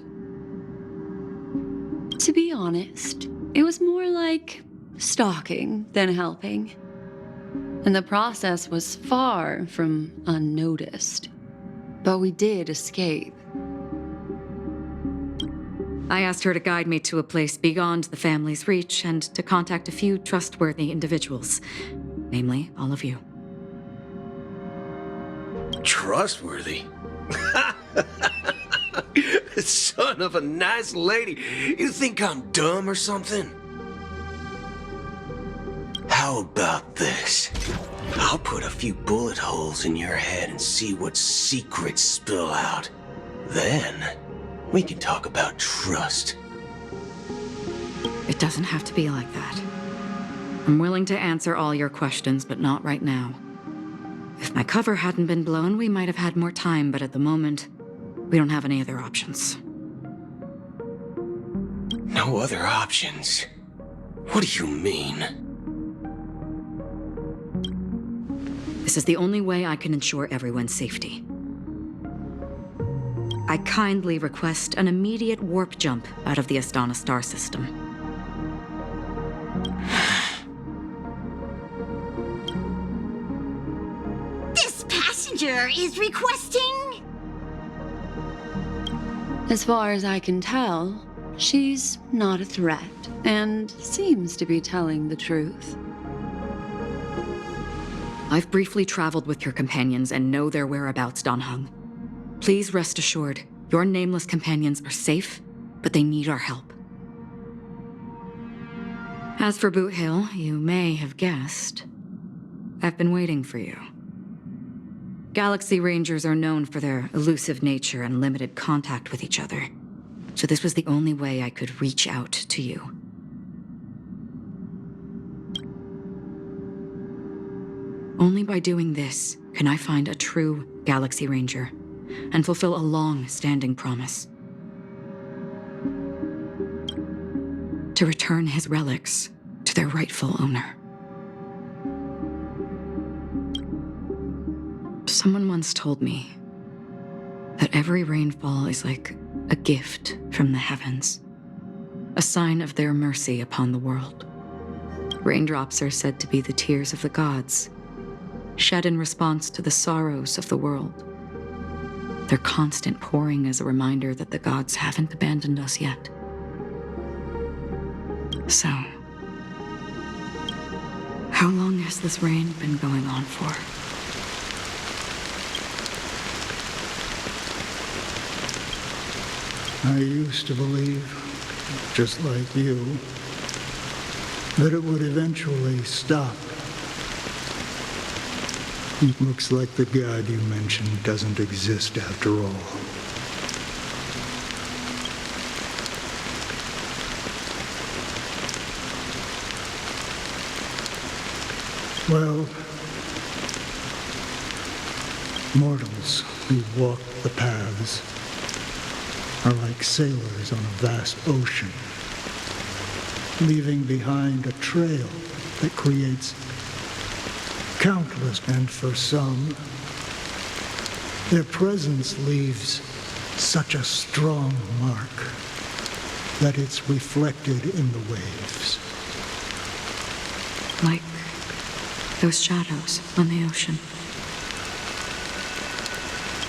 To be honest, it was more like stalking than helping. And the process was far from unnoticed. But we did escape. I asked her to guide me to a place beyond the family's reach and to contact a few trustworthy individuals, namely all of you. Trustworthy? Son of a nice lady. You think I'm dumb or something? How about this? I'll put a few bullet holes in your head and see what secrets spill out. Then, we can talk about trust. It doesn't have to be like that. I'm willing to answer all your questions, but not right now. If my cover hadn't been blown, we might have had more time, but at the moment, we don't have any other options. No other options? What do you mean? This is the only way I can ensure everyone's safety. I kindly request an immediate warp jump out of the Astana star system. This passenger is requesting... As far as I can tell, she's not a threat and seems to be telling the truth. I've briefly traveled with your companions and know their whereabouts, Dan Hung. Please rest assured, your nameless companions are safe, but they need our help. As for Boot Hill, you may have guessed, I've been waiting for you. Galaxy Rangers are known for their elusive nature and limited contact with each other, so this was the only way I could reach out to you. Only by doing this can I find a true Galaxy Ranger and fulfill a long-standing promise. To return his relics to their rightful owner. Someone once told me that every rainfall is like a gift from the heavens, a sign of their mercy upon the world. Raindrops are said to be the tears of the gods, shed in response to the sorrows of the world. Their constant pouring is a reminder that the gods haven't abandoned us yet. So, How long has this rain been going on for? I used to believe, just like you, that it would eventually stop. It looks like the God you mentioned doesn't exist after all. Well, mortals who walk the paths are like sailors on a vast ocean, leaving behind a trail that creates countless, and for some, their presence leaves such a strong mark that it's reflected in the waves. Like those shadows on the ocean.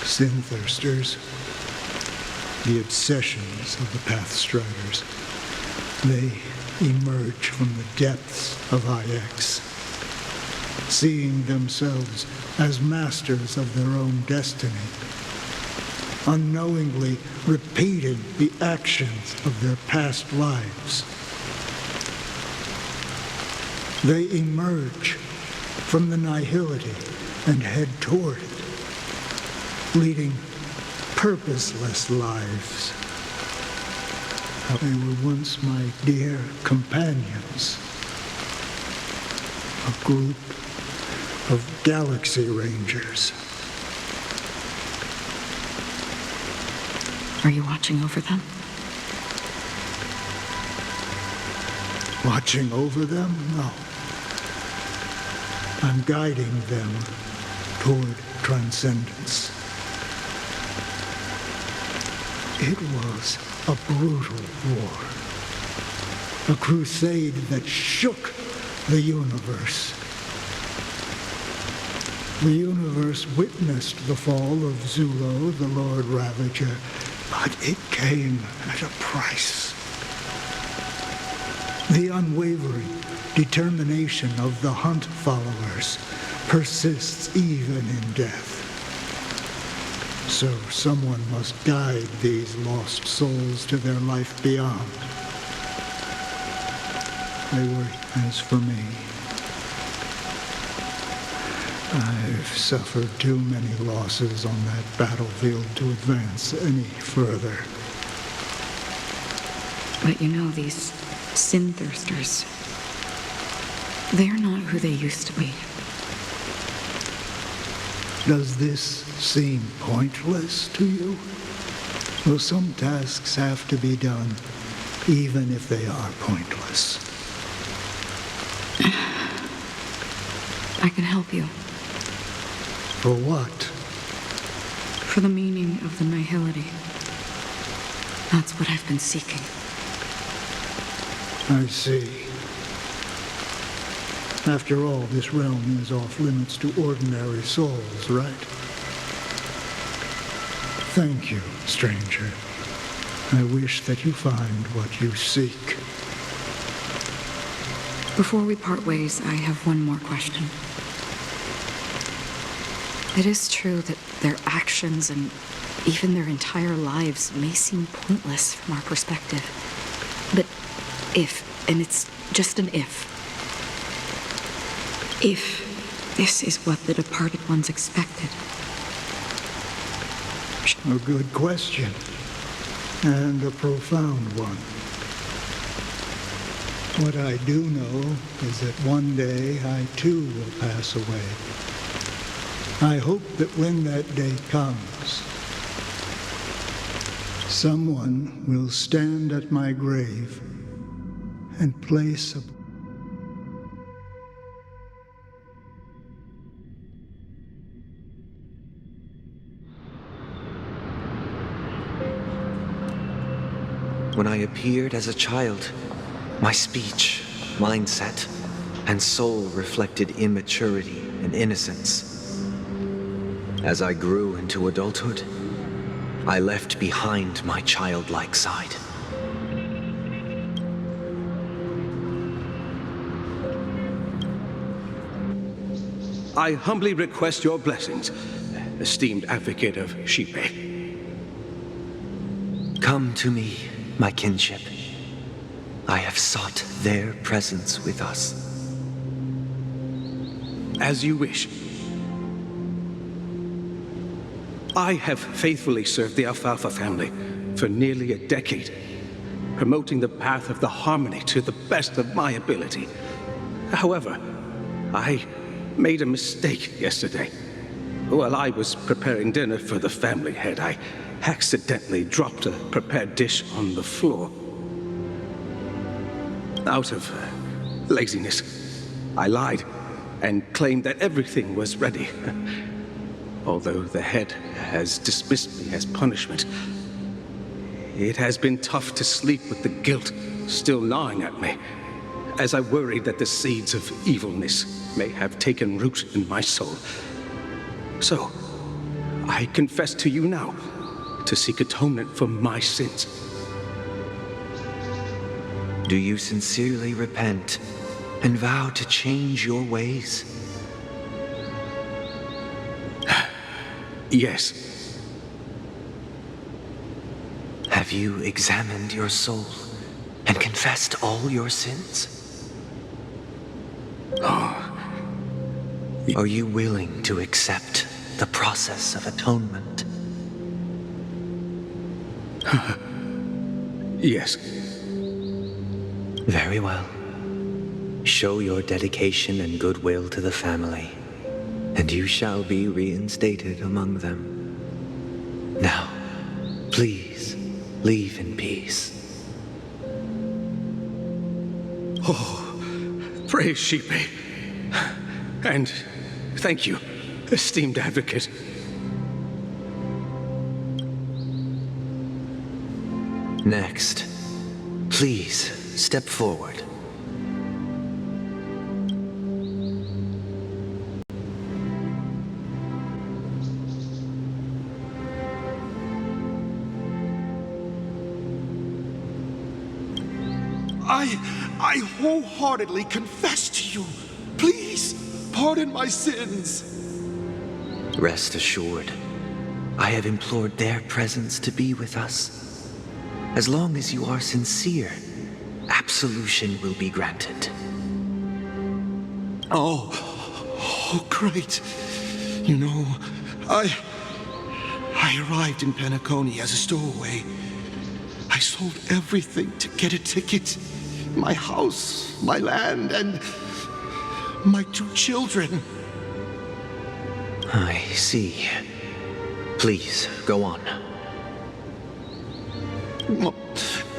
Sin-thirsters, the obsessions of the Pathstriders, they emerge from the depths of IX, seeing themselves as masters of their own destiny, unknowingly repeating the actions of their past lives. They emerge from the nihility and head toward it, leading purposeless lives. They were once my dear companions, a group of Galaxy Rangers. Are you watching over them? Watching over them? No. I'm guiding them toward transcendence. It was a brutal war. A crusade that shook the universe. The universe witnessed the fall of Zulo, the Lord Ravager, but it came at a price. The unwavering determination of the Hunt followers persists even in death. So someone must guide these lost souls to their life beyond. As for me, I've suffered too many losses on that battlefield to advance any further. But you know, these sin-thirsters, they're not who they used to be. Does this seem pointless to you? Well, some tasks have to be done, even if they are pointless. I can help you. For what? For the meaning of the nihility. That's what I've been seeking. I see. After all, this realm is off limits to ordinary souls, right? Thank you, stranger. I wish that you find what you seek. Before we part ways, I have one more question. It is true that their actions and even their entire lives may seem pointless from our perspective. But if, and it's just an if this is what the departed ones expected. A good question, and a profound one. What I do know is that one day I too will pass away. I hope that when that day comes, someone will stand at my grave and place a When I appeared as a child, my speech, mindset, and soul reflected immaturity and innocence. As I grew into adulthood, I left behind my childlike side. I humbly request your blessings, esteemed advocate of Pt.2. Come to me, my kinship. I have sought their presence with us. As you wish. I have faithfully served the Alfalfa family for nearly a decade, promoting the path of the harmony to the best of my ability. However, I made a mistake yesterday. While I was preparing dinner for the family head, I accidentally dropped a prepared dish on the floor. Out of laziness, I lied and claimed that everything was ready. Although the head has dismissed me as punishment, it has been tough to sleep with the guilt still gnawing at me, as I worried that the seeds of evilness may have taken root in my soul. So, I confess to you now to seek atonement for my sins. Do you sincerely repent and vow to change your ways? Yes. Have you examined your soul and confessed all your sins? Are you willing to accept the process of atonement? Yes. Very well. Show your dedication and goodwill to the family, and you shall be reinstated among them. Now, please, leave in peace. Oh, praise Pt.2. And thank you, esteemed advocate. Next, please step forward. I wholeheartedly confess to you. Please, pardon my sins. Rest assured, I have implored their presence to be with us. As long as you are sincere, absolution will be granted. Oh, great. You know, I arrived in Penacony as a stowaway. I sold everything to get a ticket. My house, my land, and my 2 children. I see. Please, go on.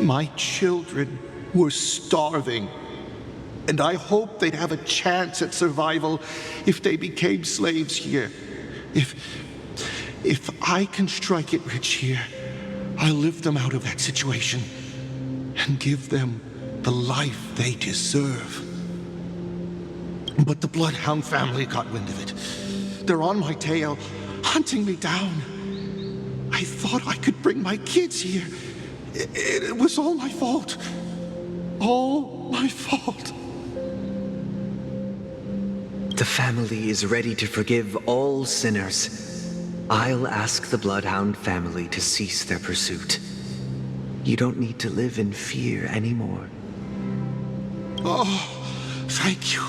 My children were starving, and I hoped they'd have a chance at survival if they became slaves here. If I can strike it rich here, I'll lift them out of that situation and give them the life they deserve. But the Bloodhound family got wind of it. They're on my tail, hunting me down. I thought I could bring my kids here. It was all my fault. All my fault. The family is ready to forgive all sinners. I'll ask the Bloodhound family to cease their pursuit. You don't need to live in fear anymore. Oh, thank you.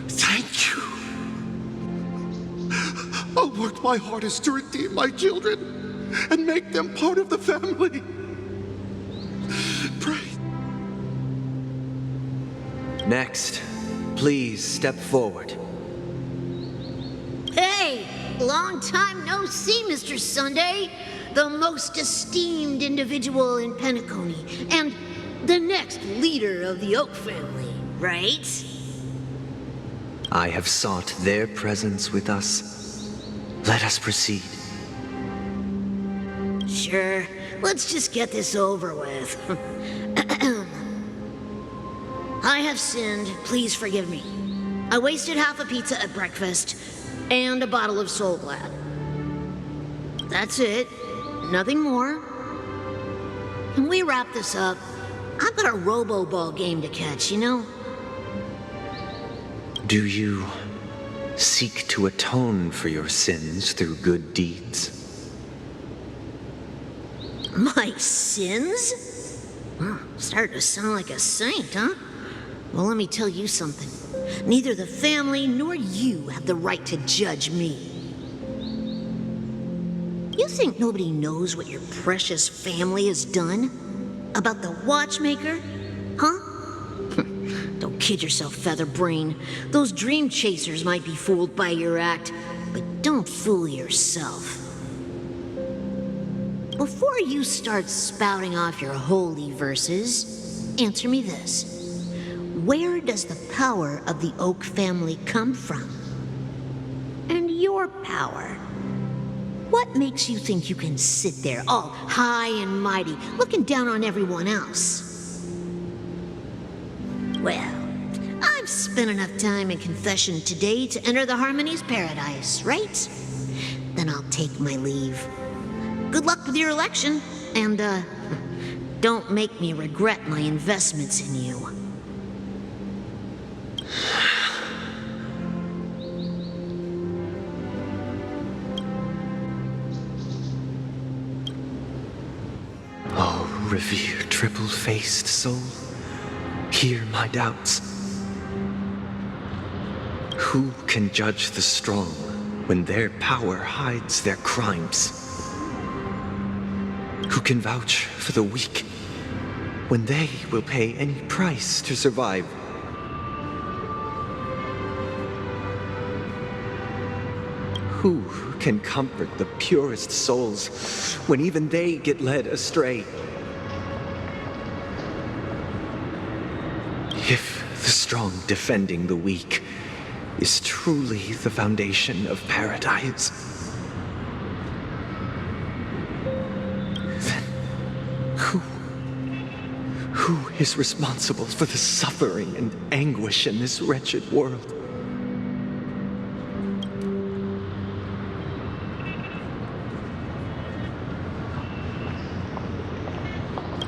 Thank you. I'll work my hardest to redeem my children and make them part of the family. Pray. Next, please step forward. Hey, long time no see, Mr. Sunday. The most esteemed individual in Penacony, and the next leader of the Oak family, right? I have sought their presence with us. Let us proceed. Sure, let's just get this over with. I have sinned, please forgive me. I wasted half a pizza at breakfast, and a bottle of Soul Glad. That's it, nothing more. Can we wrap this up? I've got a robo-ball game to catch, you know? Do you seek to atone for your sins through good deeds. My sins? Well, starting to sound like a saint, huh? Well, let me tell you something. Neither the family nor you have the right to judge me. You think nobody knows what your precious family has done? About the watchmaker? Huh? Don't kid yourself, Featherbrain. Those dream chasers might be fooled by your act, but don't fool yourself. Before you start spouting off your holy verses, answer me this. Where does the power of the Oak family come from? And your power? What makes you think you can sit there all high and mighty, looking down on everyone else? Well, I've spent enough time in confession today to enter the Harmony's paradise, right? Then I'll take my leave. Good luck with your election, and, don't make me regret my investments in you. Oh, revered triple-faced soul, hear my doubts. Who can judge the strong when their power hides their crimes? Who can vouch for the weak when they will pay any price to survive? Who can comfort the purest souls when even they get led astray? If the strong defending the weak is truly the foundation of paradise, then who is responsible for the suffering and anguish in this wretched world?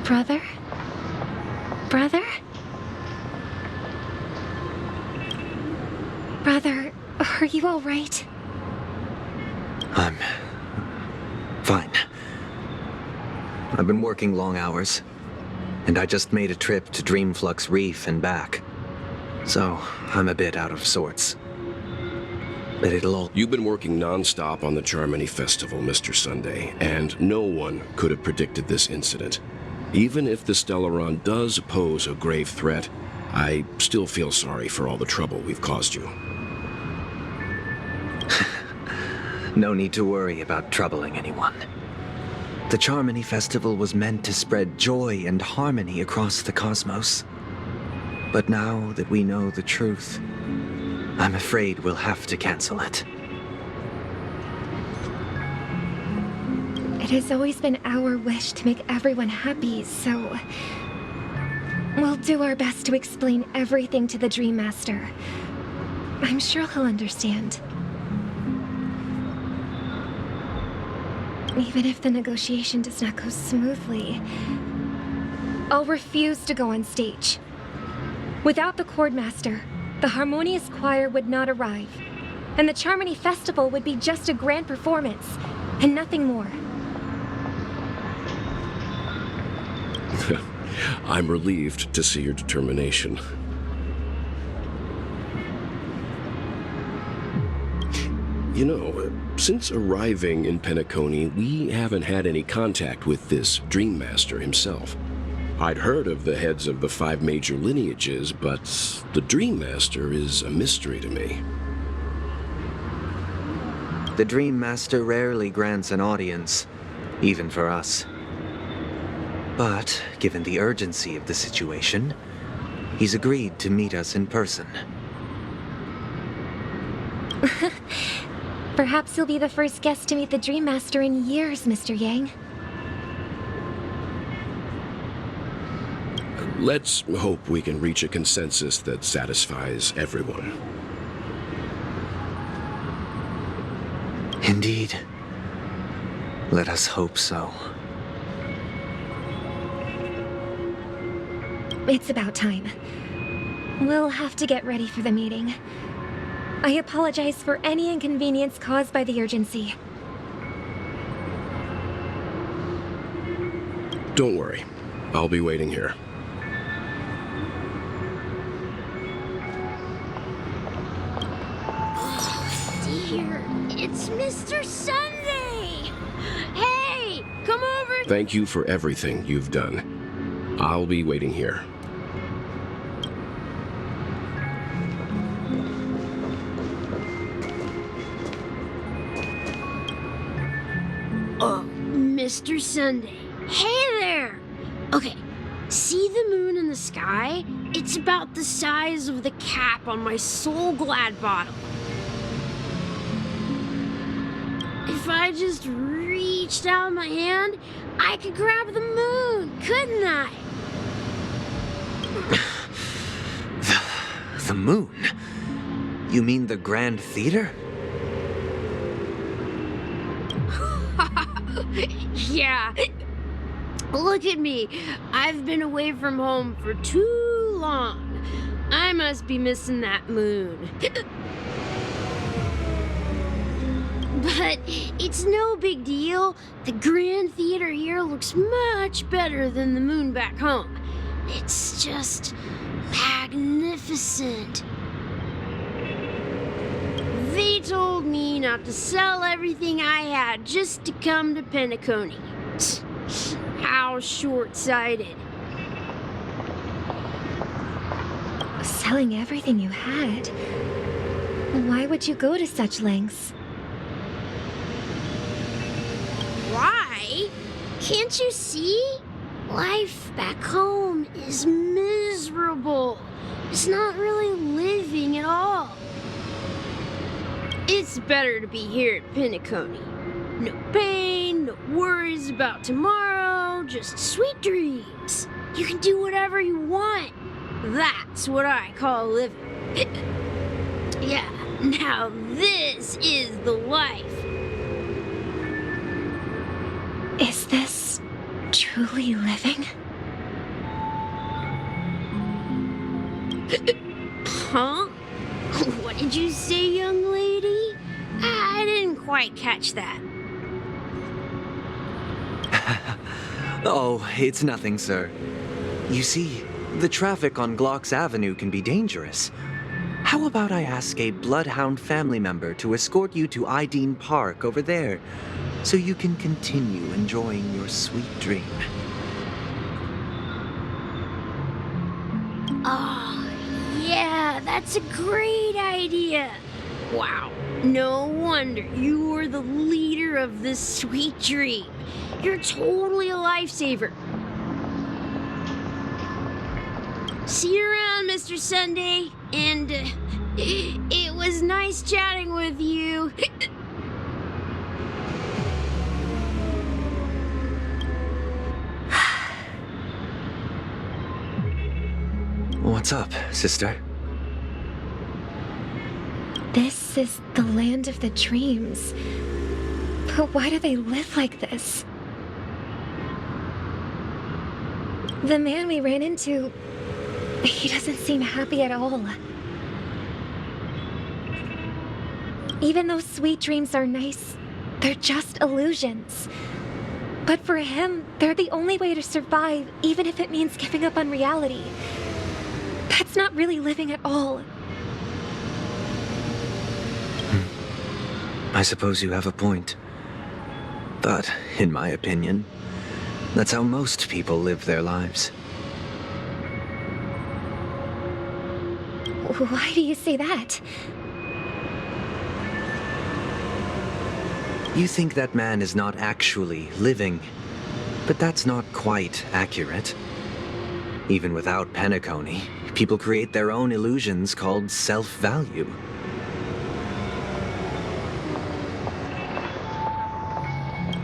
Brother? Brother? Brother, are you all right? I'm fine. I've been working long hours, and I just made a trip to Dreamflux Reef and back. So, I'm a bit out of sorts. But it'll all... You've been working non-stop on the Charmony Festival, Mr. Sunday, and no one could have predicted this incident. Even if the Stellaron does pose a grave threat, I still feel sorry for all the trouble we've caused you. No need to worry about troubling anyone. The Charmony Festival was meant to spread joy and harmony across the cosmos. But now that we know the truth, I'm afraid we'll have to cancel it. It has always been our wish to make everyone happy, so... we'll do our best to explain everything to the Dream Master. I'm sure he'll understand. Even if the negotiation does not go smoothly, I'll refuse to go on stage. Without the Chord Master, the Harmonious Choir would not arrive, and the Charmony Festival would be just a grand performance, and nothing more. I'm relieved to see your determination. You know, since arriving in Penacony, we haven't had any contact with this Dream Master himself. I'd heard of the heads of the 5 major lineages, but the Dream Master is a mystery to me. The Dream Master rarely grants an audience, even for us. But, given the urgency of the situation, he's agreed to meet us in person. Perhaps you'll be the first guest to meet the Dream Master in years, Mr. Yang. Let's hope we can reach a consensus that satisfies everyone. Indeed. Let us hope so. It's about time. We'll have to get ready for the meeting. I apologize for any inconvenience caused by the urgency. Don't worry. I'll be waiting here. Dear, it's Mr. Sunday! Hey, come over! Thank you for everything you've done. I'll be waiting here. Mr. Sunday. Hey there! Okay, see the moon in the sky? It's about the size of the cap on my Soul Glad bottle. If I just reached out my hand, I could grab the moon, couldn't I? The moon? You mean the Grand Theater? Yeah. Look at me. I've been away from home for too long. I must be missing that moon. But it's no big deal. The Grand Theater here looks much better than the moon back home. It's just magnificent. They told me not to sell everything I had just to come to Penacony. How short-sighted. Selling everything you had? Why would you go to such lengths? Why? Can't you see? Life back home is miserable. It's not really living at all. It's better to be here at Penacony. No pain, no worries about tomorrow, just sweet dreams. You can do whatever you want. That's what I call living. Yeah, now this is the life. Is this truly living? Huh? What did you say, young lady? I didn't quite catch that. Oh, it's nothing, sir. You see, the traffic on Glocks Avenue can be dangerous. How about I ask a Bloodhound family member to escort you to Ideen Park over there, so you can continue enjoying your sweet dream? Oh, yeah, that's a great idea. Wow, no wonder you were the leader of this sweet dream. You're totally a lifesaver. See you around, Mr. Sunday, and it was nice chatting with you. What's up, sister? This is the land of the dreams. But why do they live like this? The man we ran into, he doesn't seem happy at all. Even though sweet dreams are nice, they're just illusions. But for him, they're the only way to survive, even if it means giving up on reality. That's not really living at all. I suppose you have a point. But, in my opinion, that's how most people live their lives. Why do you say that? You think that man is not actually living, but that's not quite accurate. Even without Penacony, people create their own illusions called self-value.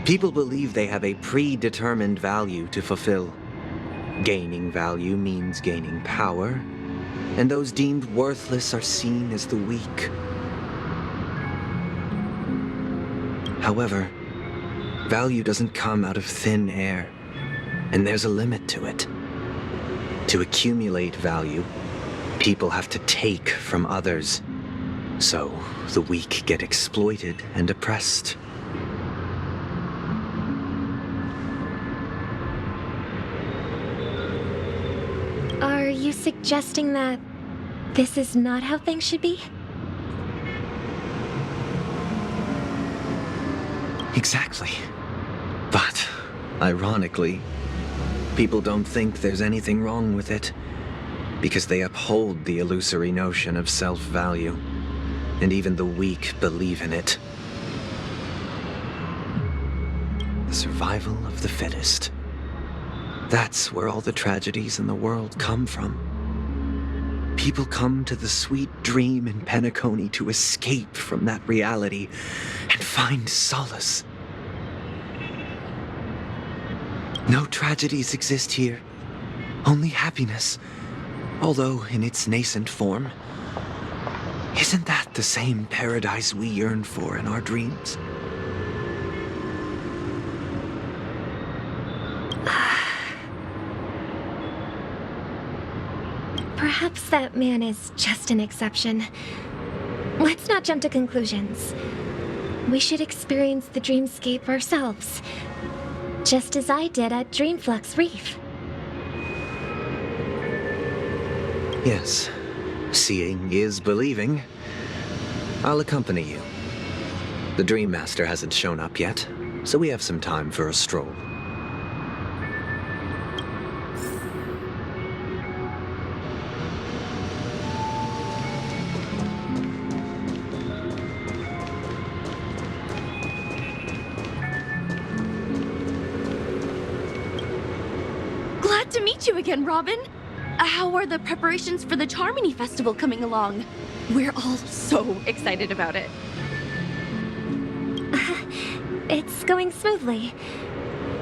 People believe they have a predetermined value to fulfill. Gaining value means gaining power, and those deemed worthless are seen as the weak. However, value doesn't come out of thin air, and there's a limit to it. To accumulate value, people have to take from others, So, the weak get exploited and oppressed. Are you suggesting that this is not how things should be? Exactly. But, ironically, people don't think there's anything wrong with it, because they uphold the illusory notion of self-value, and even the weak believe in it. The survival of the fittest. That's where all the tragedies in the world come from. People come to the sweet dream in Penacony to escape from that reality and find solace. No tragedies exist here, only happiness, although in its nascent form. Isn't that the same paradise we yearn for in our dreams? Perhaps that man is just an exception. Let's not jump to conclusions. We should experience the dreamscape ourselves, just as I did at Dreamflux Reef. Yes, seeing is believing. I'll accompany you. The Dream Master hasn't shown up yet, so we have some time for a stroll. Glad to meet you again, Robin. How are the preparations for the Charmony Festival coming along? We're all so excited about it. It's going smoothly.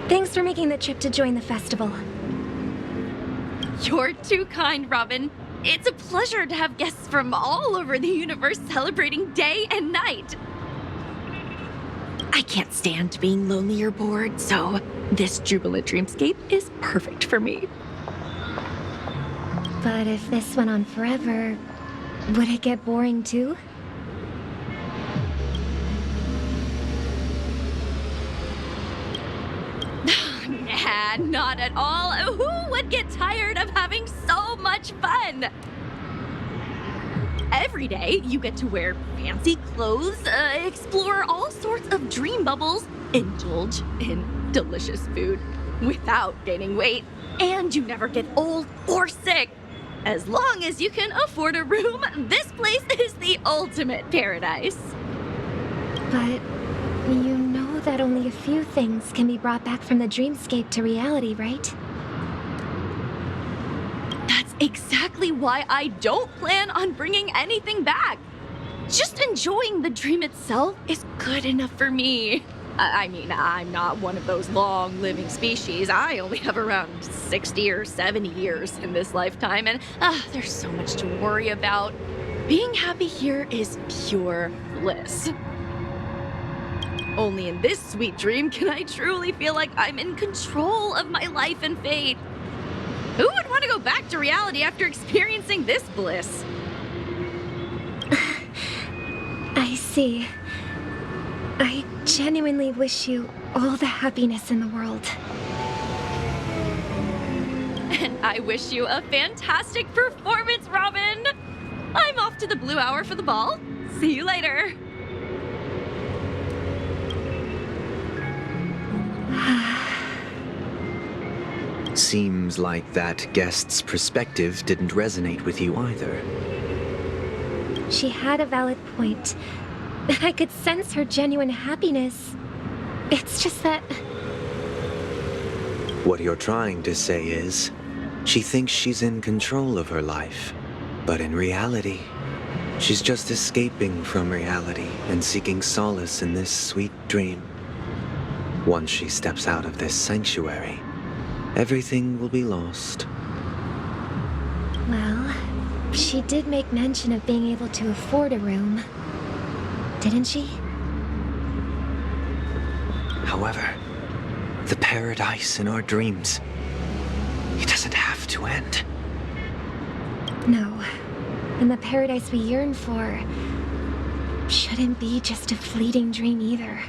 Thanks for making the trip to join the festival. You're too kind, Robin. It's a pleasure to have guests from all over the universe celebrating day and night. I can't stand being lonely or bored, so this jubilant dreamscape is perfect for me. But if this went on forever, would it get boring too? Nah, not at all. Who would get tired of having so much fun? Every day, you get to wear fancy clothes, explore all sorts of dream bubbles, indulge in delicious food without gaining weight, and you never get old or sick. As long as you can afford a room, this place is the ultimate paradise. But you know that only a few things can be brought back from the dreamscape to reality, right? That's exactly why I don't plan on bringing anything back. Just enjoying the dream itself is good enough for me. I mean, I'm not one of those long-living species. I only have around 60 or 70 years in this lifetime, and there's so much to worry about. Being happy here is pure bliss. Only in this sweet dream can I truly feel like I'm in control of my life and fate. Who would want to go back to reality after experiencing this bliss? I see. I genuinely wish you all the happiness in the world. And I wish you a fantastic performance, Robin! I'm off to the Blue Hour for the ball. See you later. Seems like that guest's perspective didn't resonate with you either. She had a valid point. I could sense her genuine happiness. It's just that... What you're trying to say is, she thinks she's in control of her life. But in reality, she's just escaping from reality and seeking solace in this sweet dream. Once she steps out of this sanctuary, everything will be lost. Well, she did make mention of being able to afford a room. Didn't she? However, the paradise in our dreams, it doesn't have to end. No. In the paradise we yearn for, shouldn't be just a fleeting dream either.